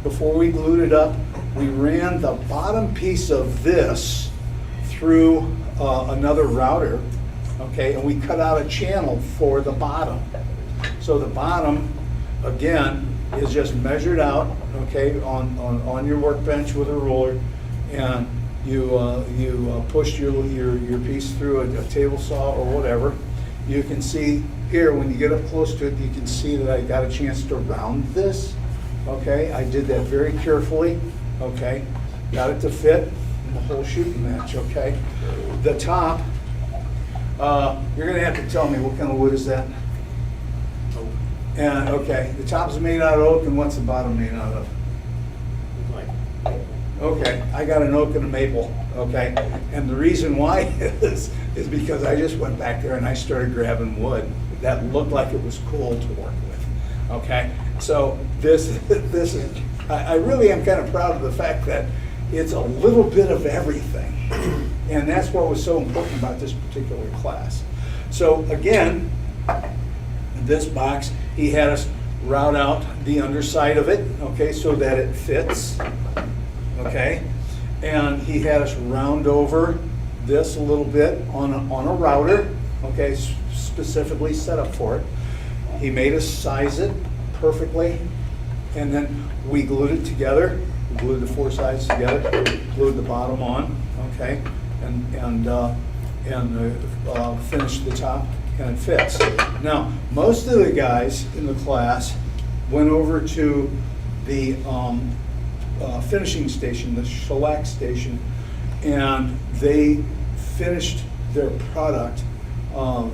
S7: Before we glued it up, we ran the bottom piece of this through another router, okay, and we cut out a channel for the bottom. So the bottom, again, is just measured out, okay, on your workbench with a ruler, and you push your piece through a table saw or whatever. You can see here, when you get up close to it, you can see that I got a chance to round this, okay? I did that very carefully, okay? Got it to fit in the whole shooting match, okay? The top, you're gonna have to tell me what kind of wood is that? And, okay, the top is made out of oak, and what's the bottom made out of? Okay, I got an oak and a maple, okay? And the reason why is because I just went back there and I started grabbing wood that looked like it was cool to work with, okay? So this is, I really am kind of proud of the fact that it's a little bit of everything. And that's what was so important about this particular class. So again, this box, he had us route out the underside of it, okay, so that it fits, okay? And he had us round over this a little bit on a router, okay, specifically set up for it. He made us size it perfectly, and then we glued it together. We glued the 4 sides together, glued the bottom on, okay, and finished the top, and it fits. Now, most of the guys in the class went over to the finishing station, the shellac station, and they finished their product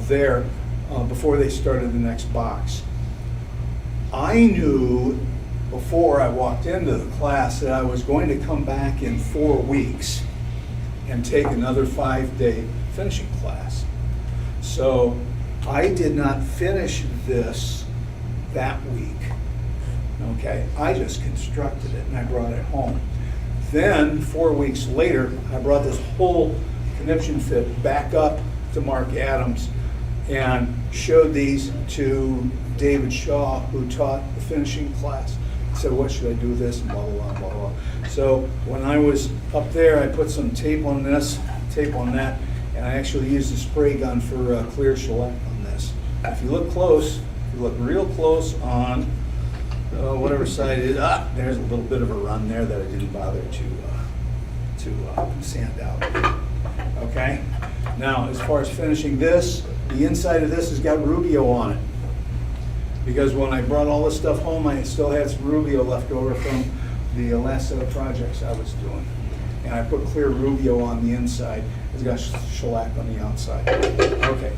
S7: there before they started the next box. I knew before I walked into the class that I was going to come back in 4 weeks and take another 5-day finishing class. So I did not finish this that week. Okay, I just constructed it and I brought it home. Then 4 weeks later, I brought this whole conniption fit back up to Marc Adams and showed these to David Shaw, who taught the finishing class. He said, what should I do with this, and blah, blah, blah, blah, blah. So when I was up there, I put some tape on this, tape on that, and I actually used a spray gun for clear shellac on this. If you look close, if you look real close on whatever side it is, there's a little bit of a run there that I didn't bother to sand out. Okay? Now, as far as finishing this, the inside of this has got Rubio on it. Because when I brought all this stuff home, I still had some Rubio left over from the last set of projects I was doing. And I put clear Rubio on the inside. It's got shellac on the outside. Okay,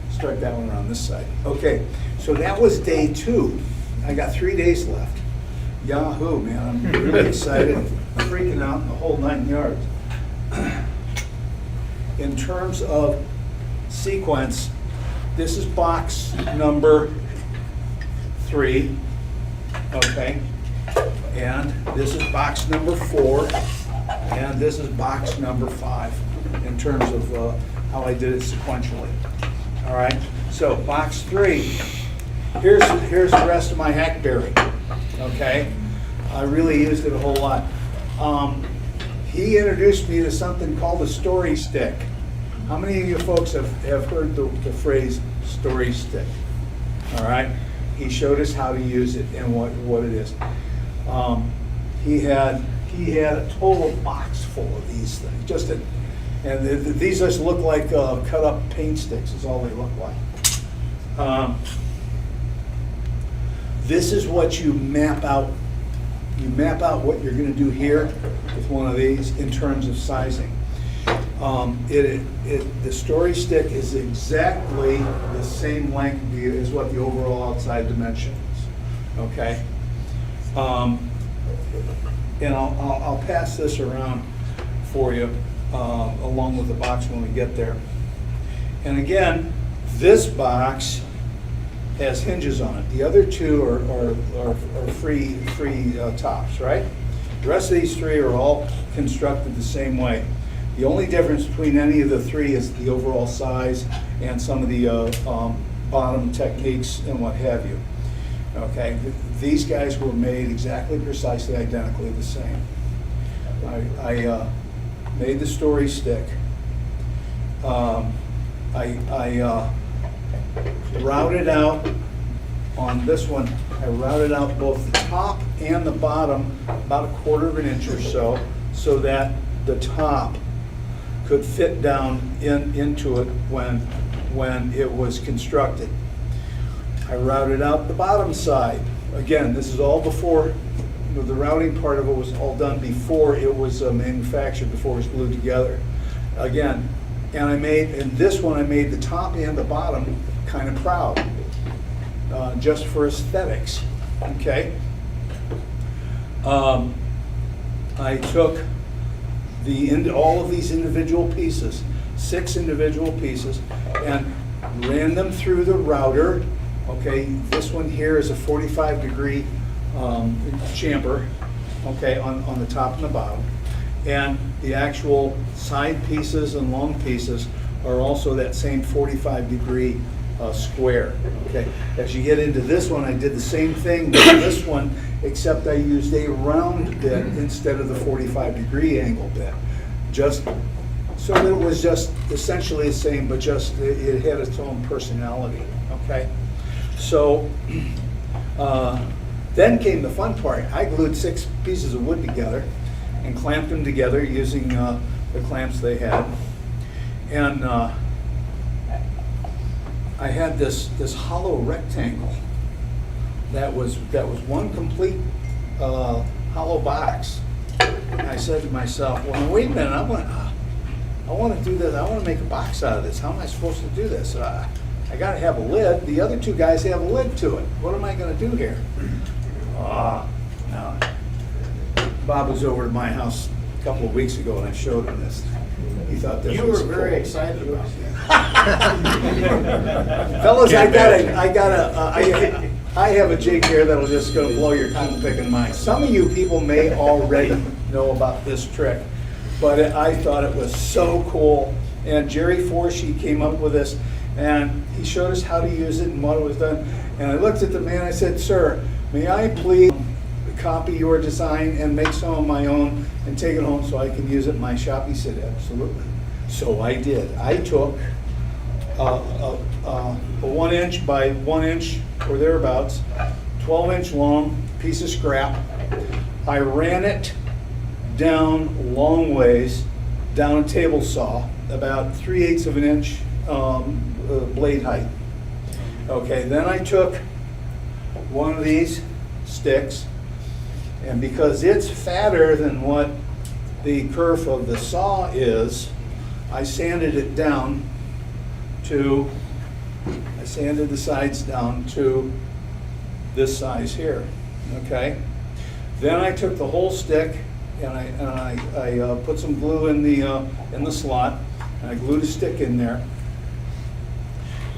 S7: strike that one around this side. Okay, so that was day 2. I got 3 days left. Yahoo, man, I'm really excited. I'm freaking out in the whole 9 yards. In terms of sequence, this is box number 3, okay? And this is box number 4, and this is box number 5 in terms of how I did it sequentially. All right, so box 3, here's the rest of my hackberry, okay? I really used it a whole lot. He introduced me to something called a story stick. How many of you folks have heard the phrase story stick? All right, he showed us how to use it and what it is. He had a total box full of these things. These just look like cut up paint sticks is all they look like. This is what you map out you map out what you're gonna do here with one of these in terms of sizing. The story stick is exactly the same length as what the overall outside dimension is, okay? And I'll pass this around for you, along with the box when we get there. And again, this box has hinges on it. The other two are free tops, right? The rest of these three are all constructed the same way. The only difference between any of the three is the overall size and some of the bottom techniques and what have you. Okay, these guys were made exactly, precisely, identically the same. I made the story stick. I routed out on this one. I routed out both the top and the bottom about 1/4 of an inch or so that the top could fit down into it when it was constructed. I routed out the bottom side. Again, this is all before, the routing part of it was all done before it was manufactured, before it was glued together. Again, and this one I made the top and the bottom kind of proud, just for aesthetics, okay? I took all of these individual pieces, 6 individual pieces, and ran them through the router. Okay, this one here is a 45-degree chamfer, okay, on the top and the bottom. And the actual side pieces and long pieces are also that same 45-degree square, okay. As you get into this one, I did the same thing with this one, except I used a round bit instead of the 45-degree angle bit. Just so that it was just essentially the same, but just it had its own personality, okay. So then came the fun part. I glued 6 pieces of wood together and clamped them together using the clamps they had. And I had this hollow rectangle that was one complete hollow box. And I said to myself, well, wait a minute, I want to do this. I want to make a box out of this. How am I supposed to do this? I got to have a lid. The other 2 guys have a lid to it. What am I going to do here? No. Bob was over at my house a couple of weeks ago and I showed him this. He thought this was
S2: You were very
S7: cool.
S2: excited about that.
S7: Fellas, I have a jig here that'll just gonna blow your cotton picking mind. Some of you people may already know about this trick, but I thought it was so cool. And Jerry Forshee came up with this, and he showed us how to use it and what it was done. And I looked at the man, I said, sir, may I please copy your design and make some of my own and take it home so I can use it in my shop? He said, absolutely. So I did. I took a 1 inch by 1 inch or thereabouts, 12-inch long piece of scrap. I ran it down long ways, down a table saw, about 3/8 of an inch blade height. Okay, then I took one of these sticks, and because it's fatter than what the kerf of the saw is, I sanded it down to, I sanded the sides down to this size here, okay? Then I took the whole stick and I put some glue in the slot, and I glued a stick in there.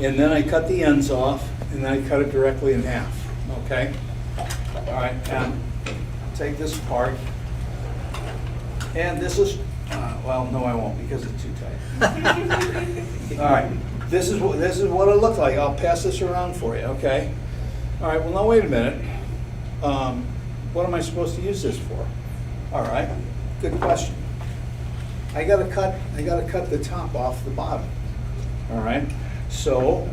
S7: And then I cut the ends off, and then I cut it directly in half, okay? All right, and take this apart. And this is, well, no, I won't because it's too tight. All right, this is what it looked like. I'll pass this around for you, okay? All right, well, now wait a minute. What am I supposed to use this for? All right, good question. I gotta cut the top off the bottom. All right, so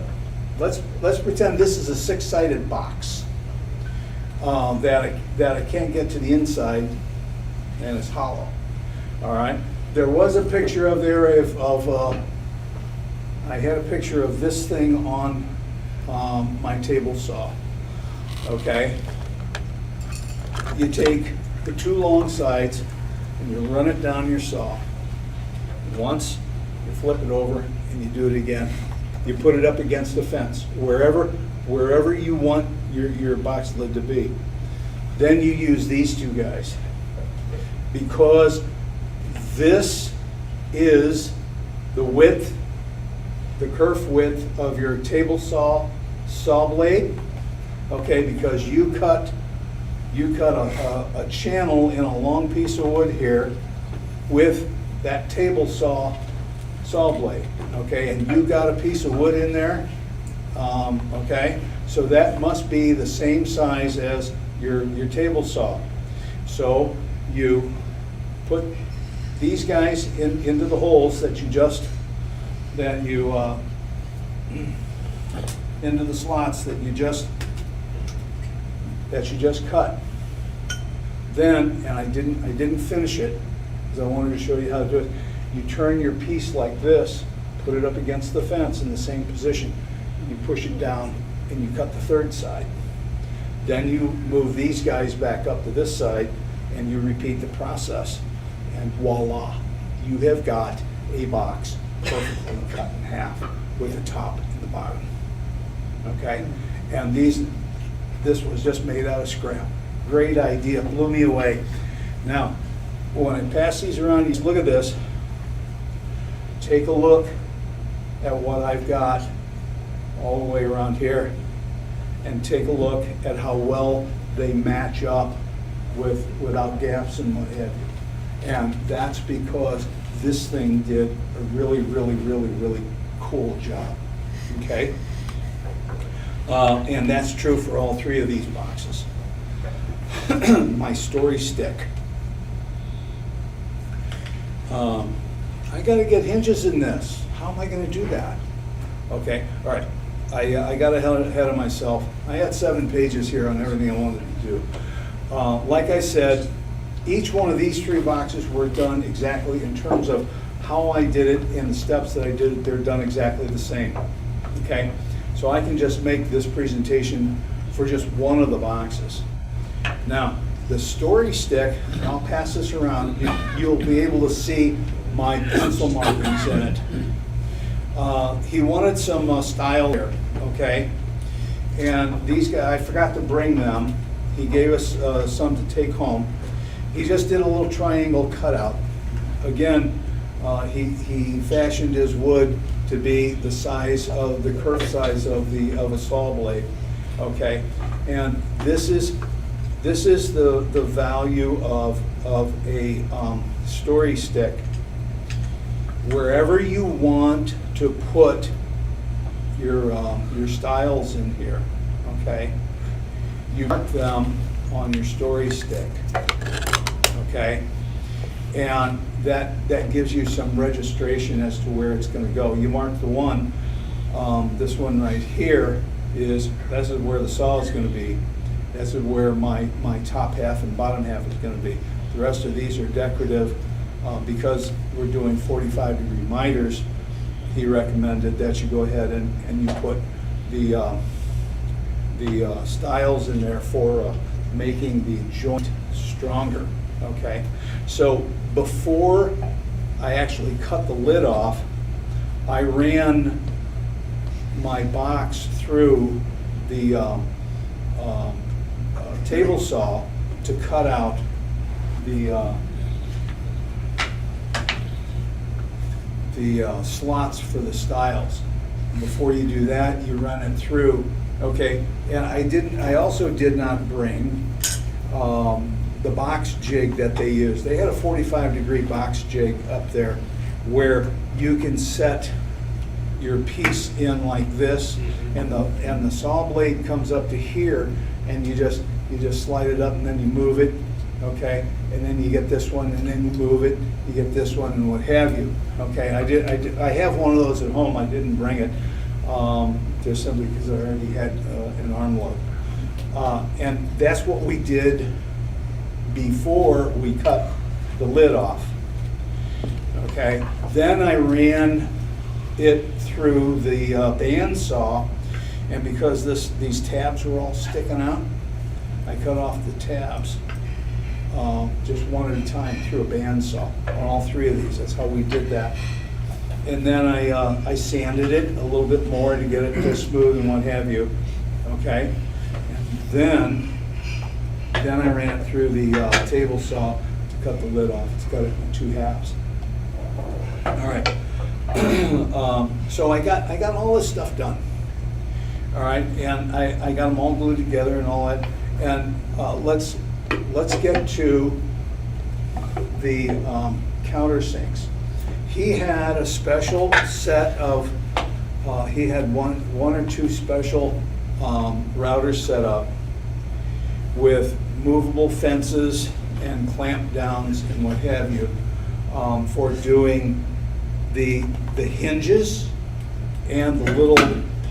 S7: let's pretend this is a 6-sided box that I can't get to the inside, and it's hollow. All right, there was a picture of there I had a picture of this thing on my table saw. Okay, you take the two long sides and you run it down your saw. Once, you flip it over and you do it again. You put it up against the fence, wherever you want your box lid to be. Then you use these two guys. Because this is the width, the kerf width of your table saw blade, okay, because you cut a channel in a long piece of wood here with that table saw blade, okay, and you got a piece of wood in there, okay, so that must be the same size as your table saw. So you put these guys into the holes into the slots that you just cut. Then, and I didn't finish it because I wanted to show you how to do it. You turn your piece like this, put it up against the fence in the same position. You push it down and you cut the third side. Then you move these guys back up to this side and you repeat the process. And voila, you have got a box perfectly cut in half with the top and the bottom. Okay? And this was just made out of scrap. Great idea, blew me away. Now, when I pass these around, you look at this. Take a look at what I've got all the way around here, and take a look at how well they match up without gaps and what have you. And that's because this thing did a really, really, really, really cool job. Okay? And that's true for all three of these boxes. My story stick. I got to get hinges in this. How am I going to do that? Okay, all right. I got ahead of myself. I had 7 pages here on everything I wanted to do. Like I said, each one of these 3 boxes were done exactly in terms of how I did it and the steps that I did it. They're done exactly the same. Okay, so I can just make this presentation for just one of the boxes. Now, the story stick, and I'll pass this around, you'll be able to see my pencil markings in it. He wanted some style here, okay? And these guys, I forgot to bring them. He gave us some to take home. He just did a little triangle cutout. Again, he fashioned his wood to be the size of the kerf size of a saw blade, okay? And this is the value of a story stick. Wherever you want to put your stiles in here, okay, you mark them on your story stick, okay, and that gives you some registration as to where it's going to go. You mark the one, this one right here this is where the saw is going to be. This is where my top half and bottom half is going to be. The rest of these are decorative. Because we're doing 45-degree miters, he recommended that you go ahead and you put the stiles in there for making the joint stronger, okay? So before I actually cut the lid off, I ran my box through the table saw to cut out the slots for the stiles. Before you do that, you run it through, okay? And I also did not bring the box jig that they use. They had a 45-degree box jig up there where you can set your piece in like this, and the saw blade comes up to here, and you just slide it up and then you move it, okay? And then you get this one, and then you move it, you get this one, and what have you, okay? I have one of those at home. I didn't bring it just simply because I already had an arm load. And that's what we did before we cut the lid off, okay? Then I ran it through the band saw, and because these tabs were all sticking out, I cut off the tabs. just one at a time through a bandsaw on all three of these. That's how we did that. And then I sanded it a little bit more to get it smooth and what have you, okay? And then I ran it through the table saw to cut the lid off. It's cut it in 2 halves. All right. So I got all this stuff done. All right, and I got them all glued together and all that. And let's get to the countersinks. He had a special set of, he had one or two special routers set up with movable fences and clamp downs and what have you for doing the hinges and the little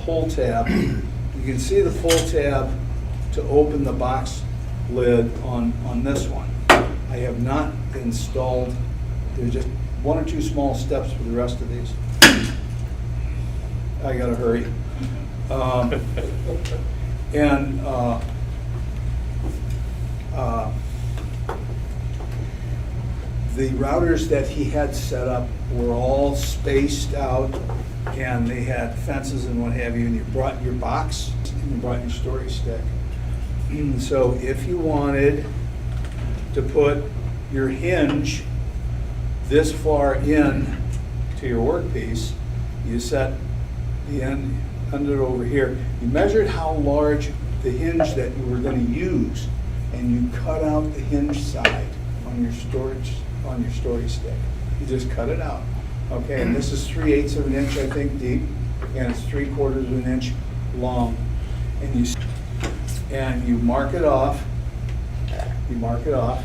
S7: pull tab. You can see the pull tab to open the box lid on this one. I have not installed, there's just 1 or 2 small steps for the rest of these. I gotta hurry. The routers that he had set up were all spaced out, and they had fences and what have you, and you brought your box and you brought your storage stick. So if you wanted to put your hinge this far in to your workpiece, you set the end under over here. You measured how large the hinge that you were going to use, and you cut out the hinge side on your storage stick. You just cut it out. Okay, and this is 3/8 of an inch, I think, deep, and it's 3/4 of an inch long. And you mark it off. You mark it off,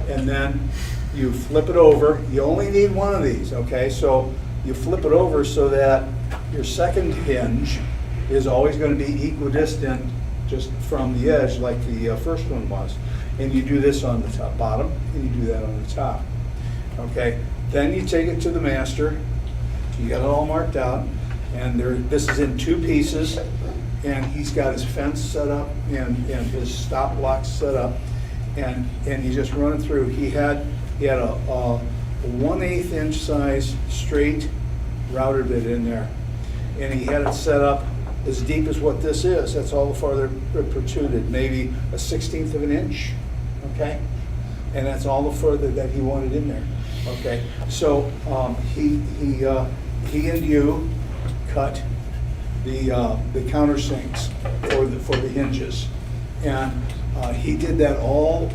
S7: and then you flip it over. You only need one of these, okay? So you flip it over so that your second hinge is always going to be equidistant just from the edge like the first one was. And you do this on the top, bottom, and you do that on the top. Okay, then you take it to the master. You got it all marked out, and this is in 2 pieces, and he's got his fence set up and his stop blocks set up, and you just run it through. He had a 1/8 inch size straight router bit in there, and he had it set up as deep as what this is. That's all the farther it protruded, maybe a 1/16 of an inch, okay? And that's all the further that he wanted in there, okay? So he and you cut the countersinks for the hinges, and he did that all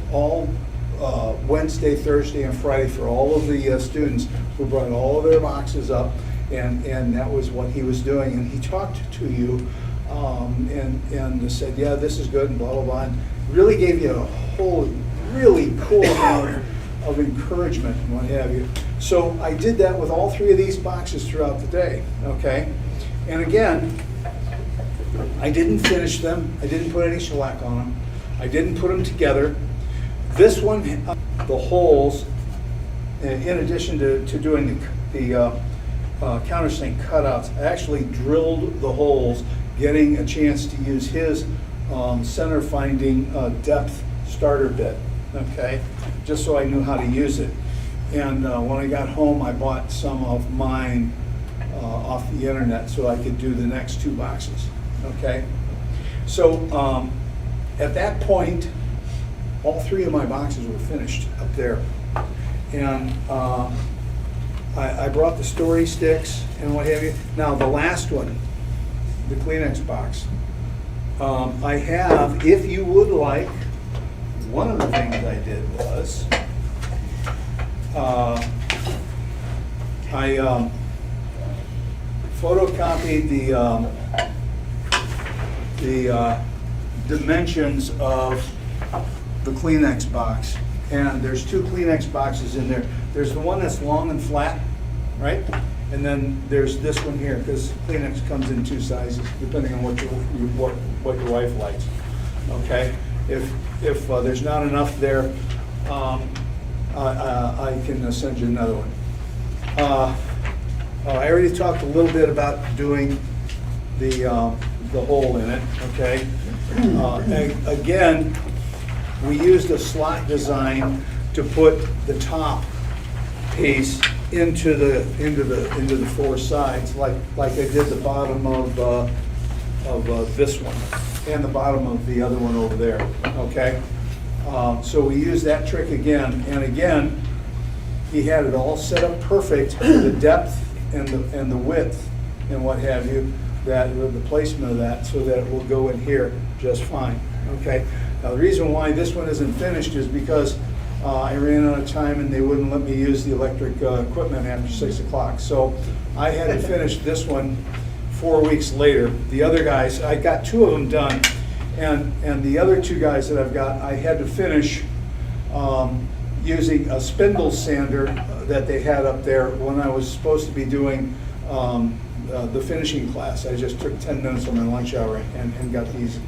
S7: Wednesday, Thursday, and Friday for all of the students who brought all of their boxes up. And that was what he was doing. And he talked to you and said, yeah, this is good, and blah, blah, blah. And really gave you a whole really cool amount of encouragement and what have you. So I did that with all 3 of these boxes throughout the day, okay? And again, I didn't finish them. I didn't put any shellac on them. I didn't put them together. This one, the holes, in addition to doing the countersink cutouts, I actually drilled the holes, getting a chance to use his center finding depth starter bit, okay, just so I knew how to use it. And when I got home, I bought some of mine off the internet so I could do the next 2 boxes, okay. So at that point, all 3 of my boxes were finished up there, and I brought the story sticks and what have you. Now the last one, the Kleenex box, I have, if you would like, one of the things I did was, I photocopied the dimensions of the Kleenex box. And there's 2 Kleenex boxes in there. There's the one that's long and flat, right? And then there's this one here, because Kleenex comes in 2 sizes, depending on what your wife likes. Okay? If there's not enough there, I can send you another one. I already talked a little bit about doing the hole in it. Okay? Again, we used a slot design to put the top piece into the four sides, like I did the bottom of this one and the bottom of the other one over there, okay? So we used that trick again, and again, he had it all set up perfect for the depth and the width and what have you, that the placement of that, so that it will go in here just fine, okay? Now, the reason why this one isn't finished is because I ran out of time and they wouldn't let me use the electric equipment after 6 o'clock. So I had to finish this one 4 weeks later. The other guys, I got 2 of them done, and the other 2 guys that I've got, I had to finish using a spindle sander that they had up there when I was supposed to be doing the finishing class. I just took 10 minutes of my lunch hour and got these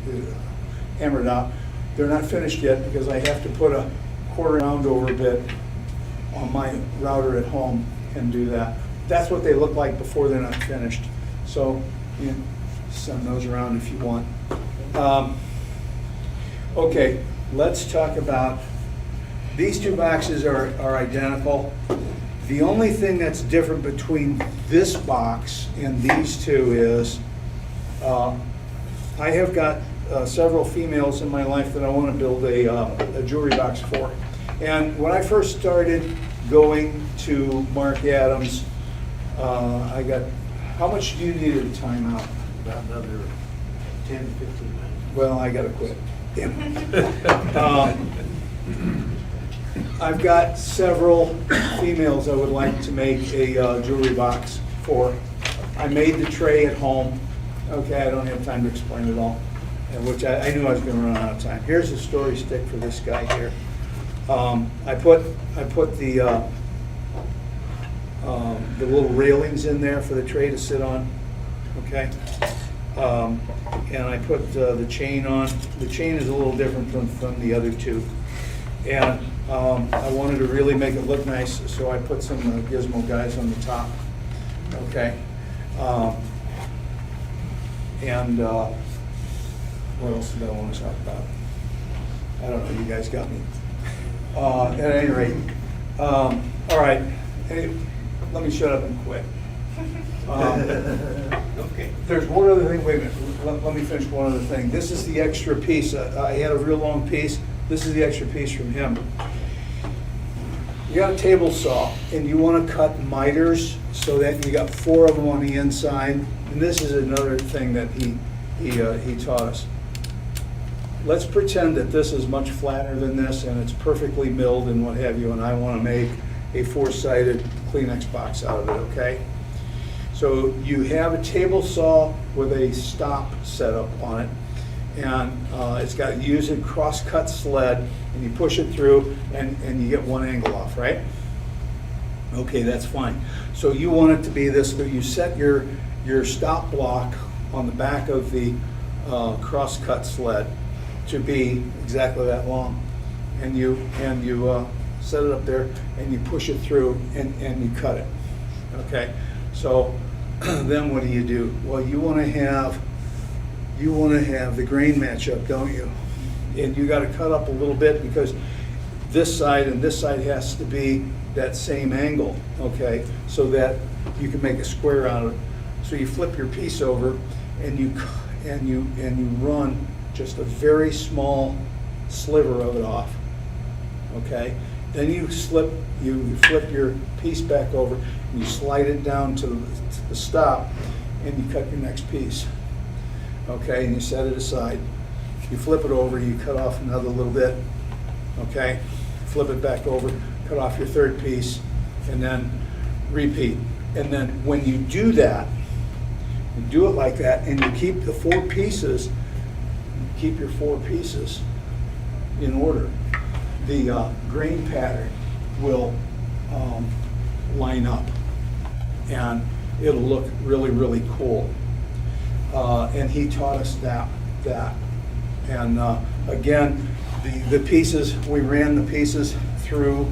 S7: hammered out. They're not finished yet because I have to put a quarter round over bit on my router at home and do that. That's what they look like before they're not finished. So you can send those around if you want. Okay, let's talk about, these 2 boxes are identical. The only thing that's different between this box and these 2 is I have got several females in my life that I want to build a jewelry box for. And when I first started going to Marc Adams, I got, how much do you need at a time out?
S2: About another 10, 15 minutes.
S7: Well, I gotta quit. I've got several females I would like to make a jewelry box for. I made the tray at home. Okay, I don't have time to explain it all, which I knew I was gonna run out of time. Here's a story stick for this guy here. I put the little railings in there for the tray to sit on, okay? And I put the chain on. The chain is a little different from the other 2. And I wanted to really make it look nice, so I put some gizmo guys on the top, okay? And what else did I want to talk about? I don't know, you guys got me. At any rate, all right, hey, let me shut up and quit.
S2: Okay.
S7: There's one other thing, wait a minute, let me finish one other thing. This is the extra piece. I had a real long piece. This is the extra piece from him. You got a table saw and you want to cut miters so that you got 4 of them on the inside. And this is another thing that he taught us. Let's pretend that this is much flatter than this and it's perfectly milled and what have you, and I want to make a 4-sided Kleenex box out of it, okay? So you have a table saw with a stop set up on it, and it's got, you use a cross-cut sled and you push it through and you get 1 angle off, right? Okay, that's fine. So you want it to be this, so you set your stop block on the back of the cross-cut sled to be exactly that long, and you set it up there and you push it through and you cut it, okay? So then what do? Well, you want to have the grain match up, don't you? And you got to cut up a little bit because this side and this side has to be that same angle, okay? So that you can make a square out of it. So you flip your piece over and you run just a very small sliver of it off, okay? Then you flip your piece back over and you slide it down to the stop and you cut your next piece, okay? And you set it aside. You flip it over, you cut off another little bit, okay? Flip it back over, cut off your 3rd piece, and then repeat. And then when you do that, you do it like that, and you keep the 4 pieces, keep your 4 pieces in order. The grain pattern will line up, and it'll look really, really cool. And he taught us that. And again, the pieces, we ran the pieces through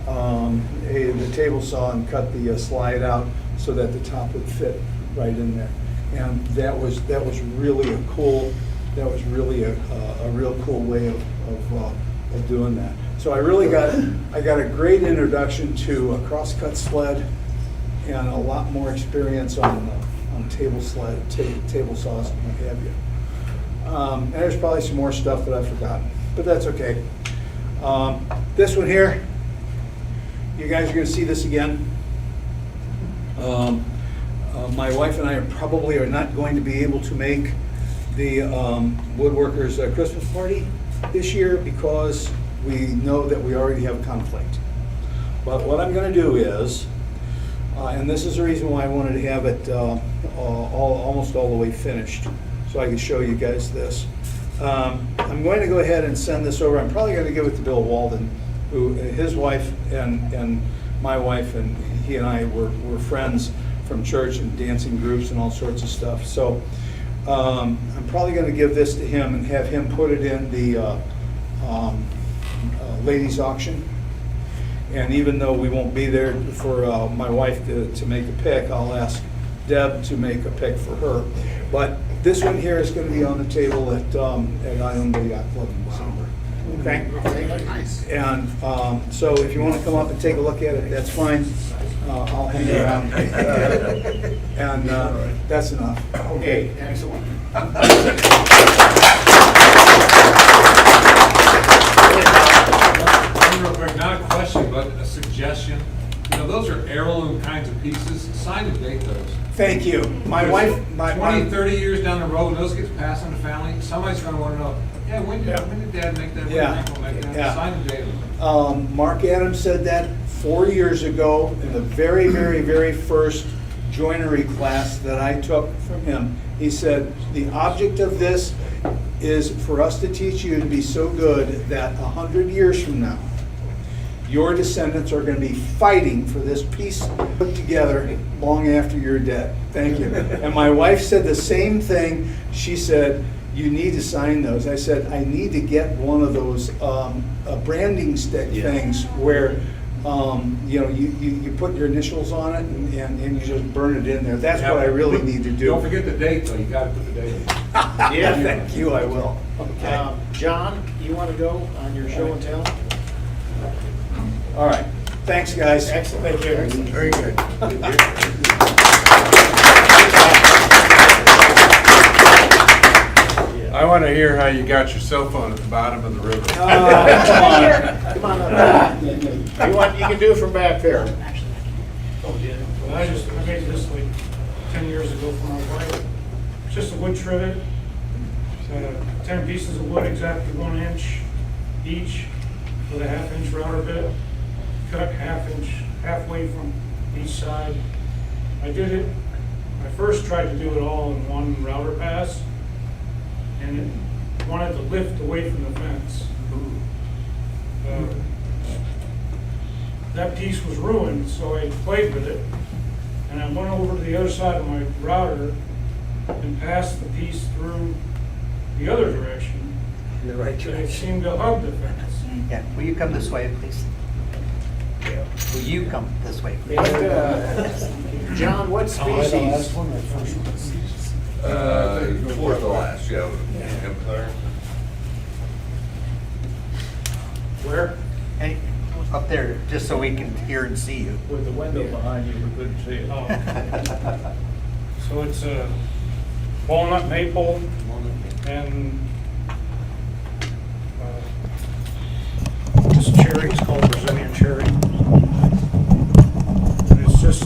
S7: the table saw and cut the slide out so that the top would fit right in there. And that was really a real cool way of of doing that. So I really got a great introduction to a crosscut sled and a lot more experience on table saws and what have you. And there's probably some more stuff that I've forgotten, but that's okay. This one here, you guys are going to see this again. My wife and I probably are not going to be able to make the Woodworkers Christmas party this year because we know that we already have a conflict. But what I'm going to do is, and this is the reason why I wanted to have it almost all the way finished, so I can show you guys this. I'm going to go ahead and send this over. I'm probably going to give it to Bill Walden, who his wife and my wife and he and I were friends from church and dancing groups and all sorts of stuff. So I'm probably going to give this to him and have him put it in the ladies' auction. And even though we won't be there for my wife to make a pick, I'll ask Deb to make a pick for her. But this one here is going to be on the table at Island Bay Yacht Club in December. Okay? And so if you want to come up and take a look at it, that's fine. I'll hang around. And that's enough. Okay, excellent.
S11: Real quick, not a question, but a suggestion. You know, those are heirloom kinds of pieces. Sign and date those.
S7: Thank you. My wife,
S11: 20, 30 years down the road, when those gets passed on to family, somebody's gonna wanna know, yeah, when did Dad make that? When did Uncle make that?
S7: Yeah.
S11: Sign and date them.
S7: Mark Adams said that 4 years ago in the very, very, very first joinery class that I took from him. He said, the object of this is for us to teach you to be so good that 100 years from now, your descendants are going to be fighting for this piece put together long after you're dead. Thank you. And my wife said the same thing. She said, you need to sign those. I said, I need to get one of those branding stick things where you know, you put your initials on it and you just burn it in there. That's what I really need to do.
S11: Don't forget the date, though. You gotta put the date in.
S7: Yeah, thank you, I will. Okay.
S2: John, you want to go on your show and tell?
S7: All right. Thanks, guys.
S2: Excellent. Thank you.
S3: Very good. I want to hear how you got your cell phone at the bottom of the river.
S2: Come on up. You can do it from back there.
S14: Well, I made this like 10 years ago for my wife. It's just a wood trivet. 10 pieces of wood, exactly 1 inch each, with a 1/2 inch router bit. Cut 1/2 inch, halfway from each side. I first tried to do it all in one router pass, and it wanted to lift away from the fence. That piece was ruined, so I played with it, and I went over to the other side of my router and passed the piece through the other direction.
S6: In the right
S14: And it
S6: direction.
S14: seemed to hug the fence.
S6: Yeah, will you come this way, please? Will you come this way, please?
S2: John, what species?
S5: Towards the last, yeah.
S2: Where?
S6: Hey, up there, just so we can hear and see you.
S9: With the window behind you, we couldn't see it.
S14: Oh. So it's a walnut maple and this cherry is called Brazilian cherry. And it's just,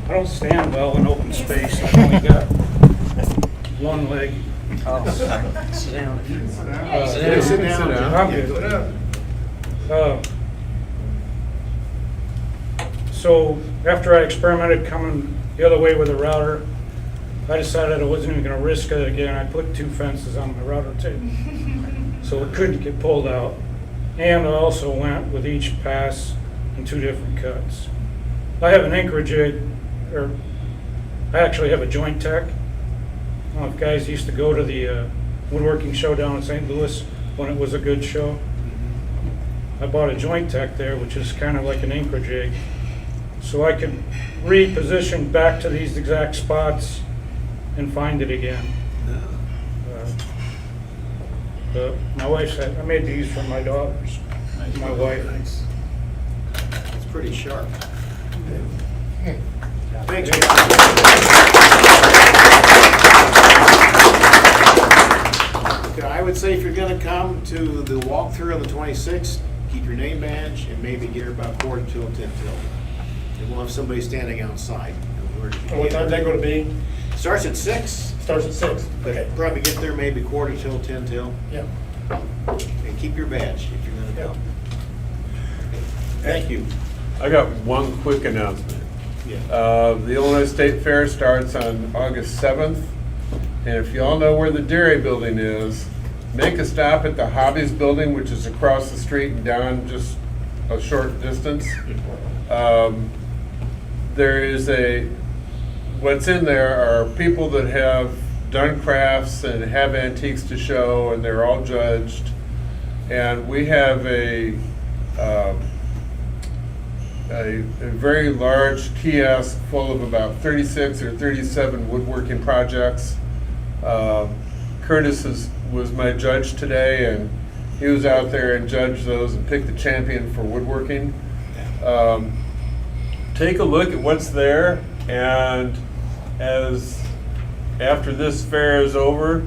S14: I don't stand well in open space. I've only got one leg.
S6: Oh, sorry. Sit down.
S2: Sit down.
S14: I'm good. So after I experimented coming the other way with a router, I decided I wasn't even going to risk it again. I put 2 fences on my router table, so it couldn't get pulled out. And I also went with each pass in 2 different cuts. I have an anchorage, or I actually have a joint tech. I don't know if guys used to go to the woodworking show down in St. Louis when it was a good show. I bought a joint tech there, which is kind of like an anchor jig, so I could reposition back to these exact spots and find it again. My wife said, I made these for my daughters, my wife.
S2: It's pretty sharp. Thanks. Okay, I would say if you're gonna come to the walkthrough on the 26th, keep your name badge and maybe get here about 10 till. And we'll have somebody standing outside.
S4: And what time's that gonna be?
S2: Starts at 6.
S4: Starts at 6.
S2: But probably get there maybe 10 till.
S4: Yeah.
S2: And keep your badge if you're gonna come. Thank you.
S3: I got one quick announcement.
S2: Yeah.
S3: The Illinois State Fair starts on August 7th. And if you all know where the dairy building is, make a stop at the Hobbies building, which is across the street and down just a short distance. There is what's in there are people that have done crafts and have antiques to show, and they're all judged. And we have a very large kiosk full of about 36 or 37 woodworking projects. Curtis was my judge today, and he was out there and judged those and picked the champion for woodworking. Take a look at what's there, and after this fair is over,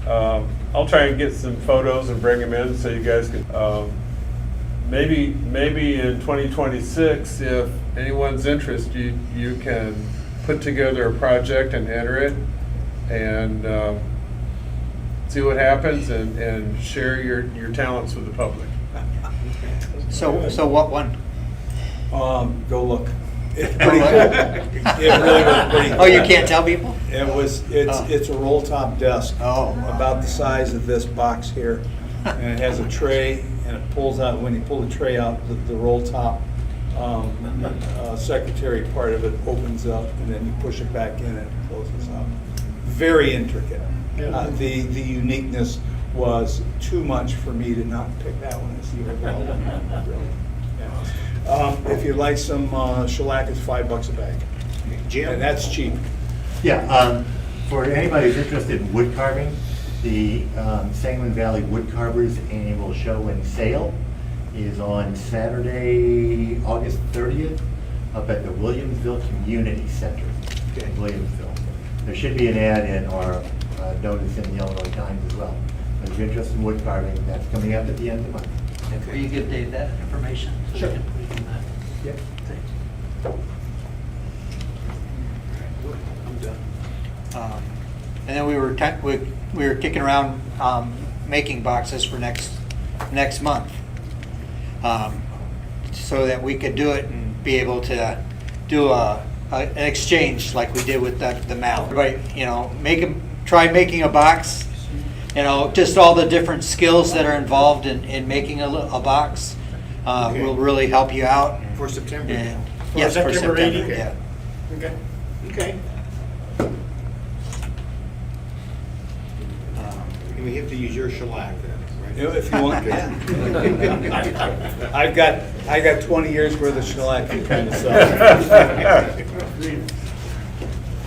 S3: I'll try and get some photos and bring them in so you guys can, maybe in 2026, if anyone's interested, you can put together a project and enter it and see what happens and share your talents with the public.
S6: So what one?
S7: Go look.
S6: It really was pretty cool. Oh, you can't tell people?
S7: It's a roll top desk.
S6: Oh.
S7: About the size of this box here. And it has a tray, and it pulls out, when you pull the tray out, the roll top secretary part of it opens up, and then you push it back in and it closes up. Very intricate. The uniqueness was too much for me to not pick that one as the overall one. Really. Yeah. If you'd like some shellac, it's $5 a bag.
S2: Jim?
S7: And that's cheap.
S15: Yeah, for anybody who's interested in wood carving, the Sangamon Valley Woodcarvers Annual Show and Sale is on Saturday, August 30th, up at the Williamsville Community Center in Williamsville. There should be an ad in or notice in the Illinois Times as well. But if you're interested in wood carving, that's coming up at the end of the month.
S6: Will you give Dave that information? So
S15: Sure.
S6: we can put it in that?
S15: Yep.
S2: I'm done.
S6: And then we were kicking around making boxes for next month, so that we could do it and be able to do an exchange like we did with the mallet. Right, try making a box. Just all the different skills that are involved in making a box will really help you out.
S2: For September?
S6: Yes, for
S4: September
S6: September,
S4: 80?
S6: yeah.
S2: Okay. And we have to use your shellac then, right?
S7: If you want. I got 20 years worth of shellac between the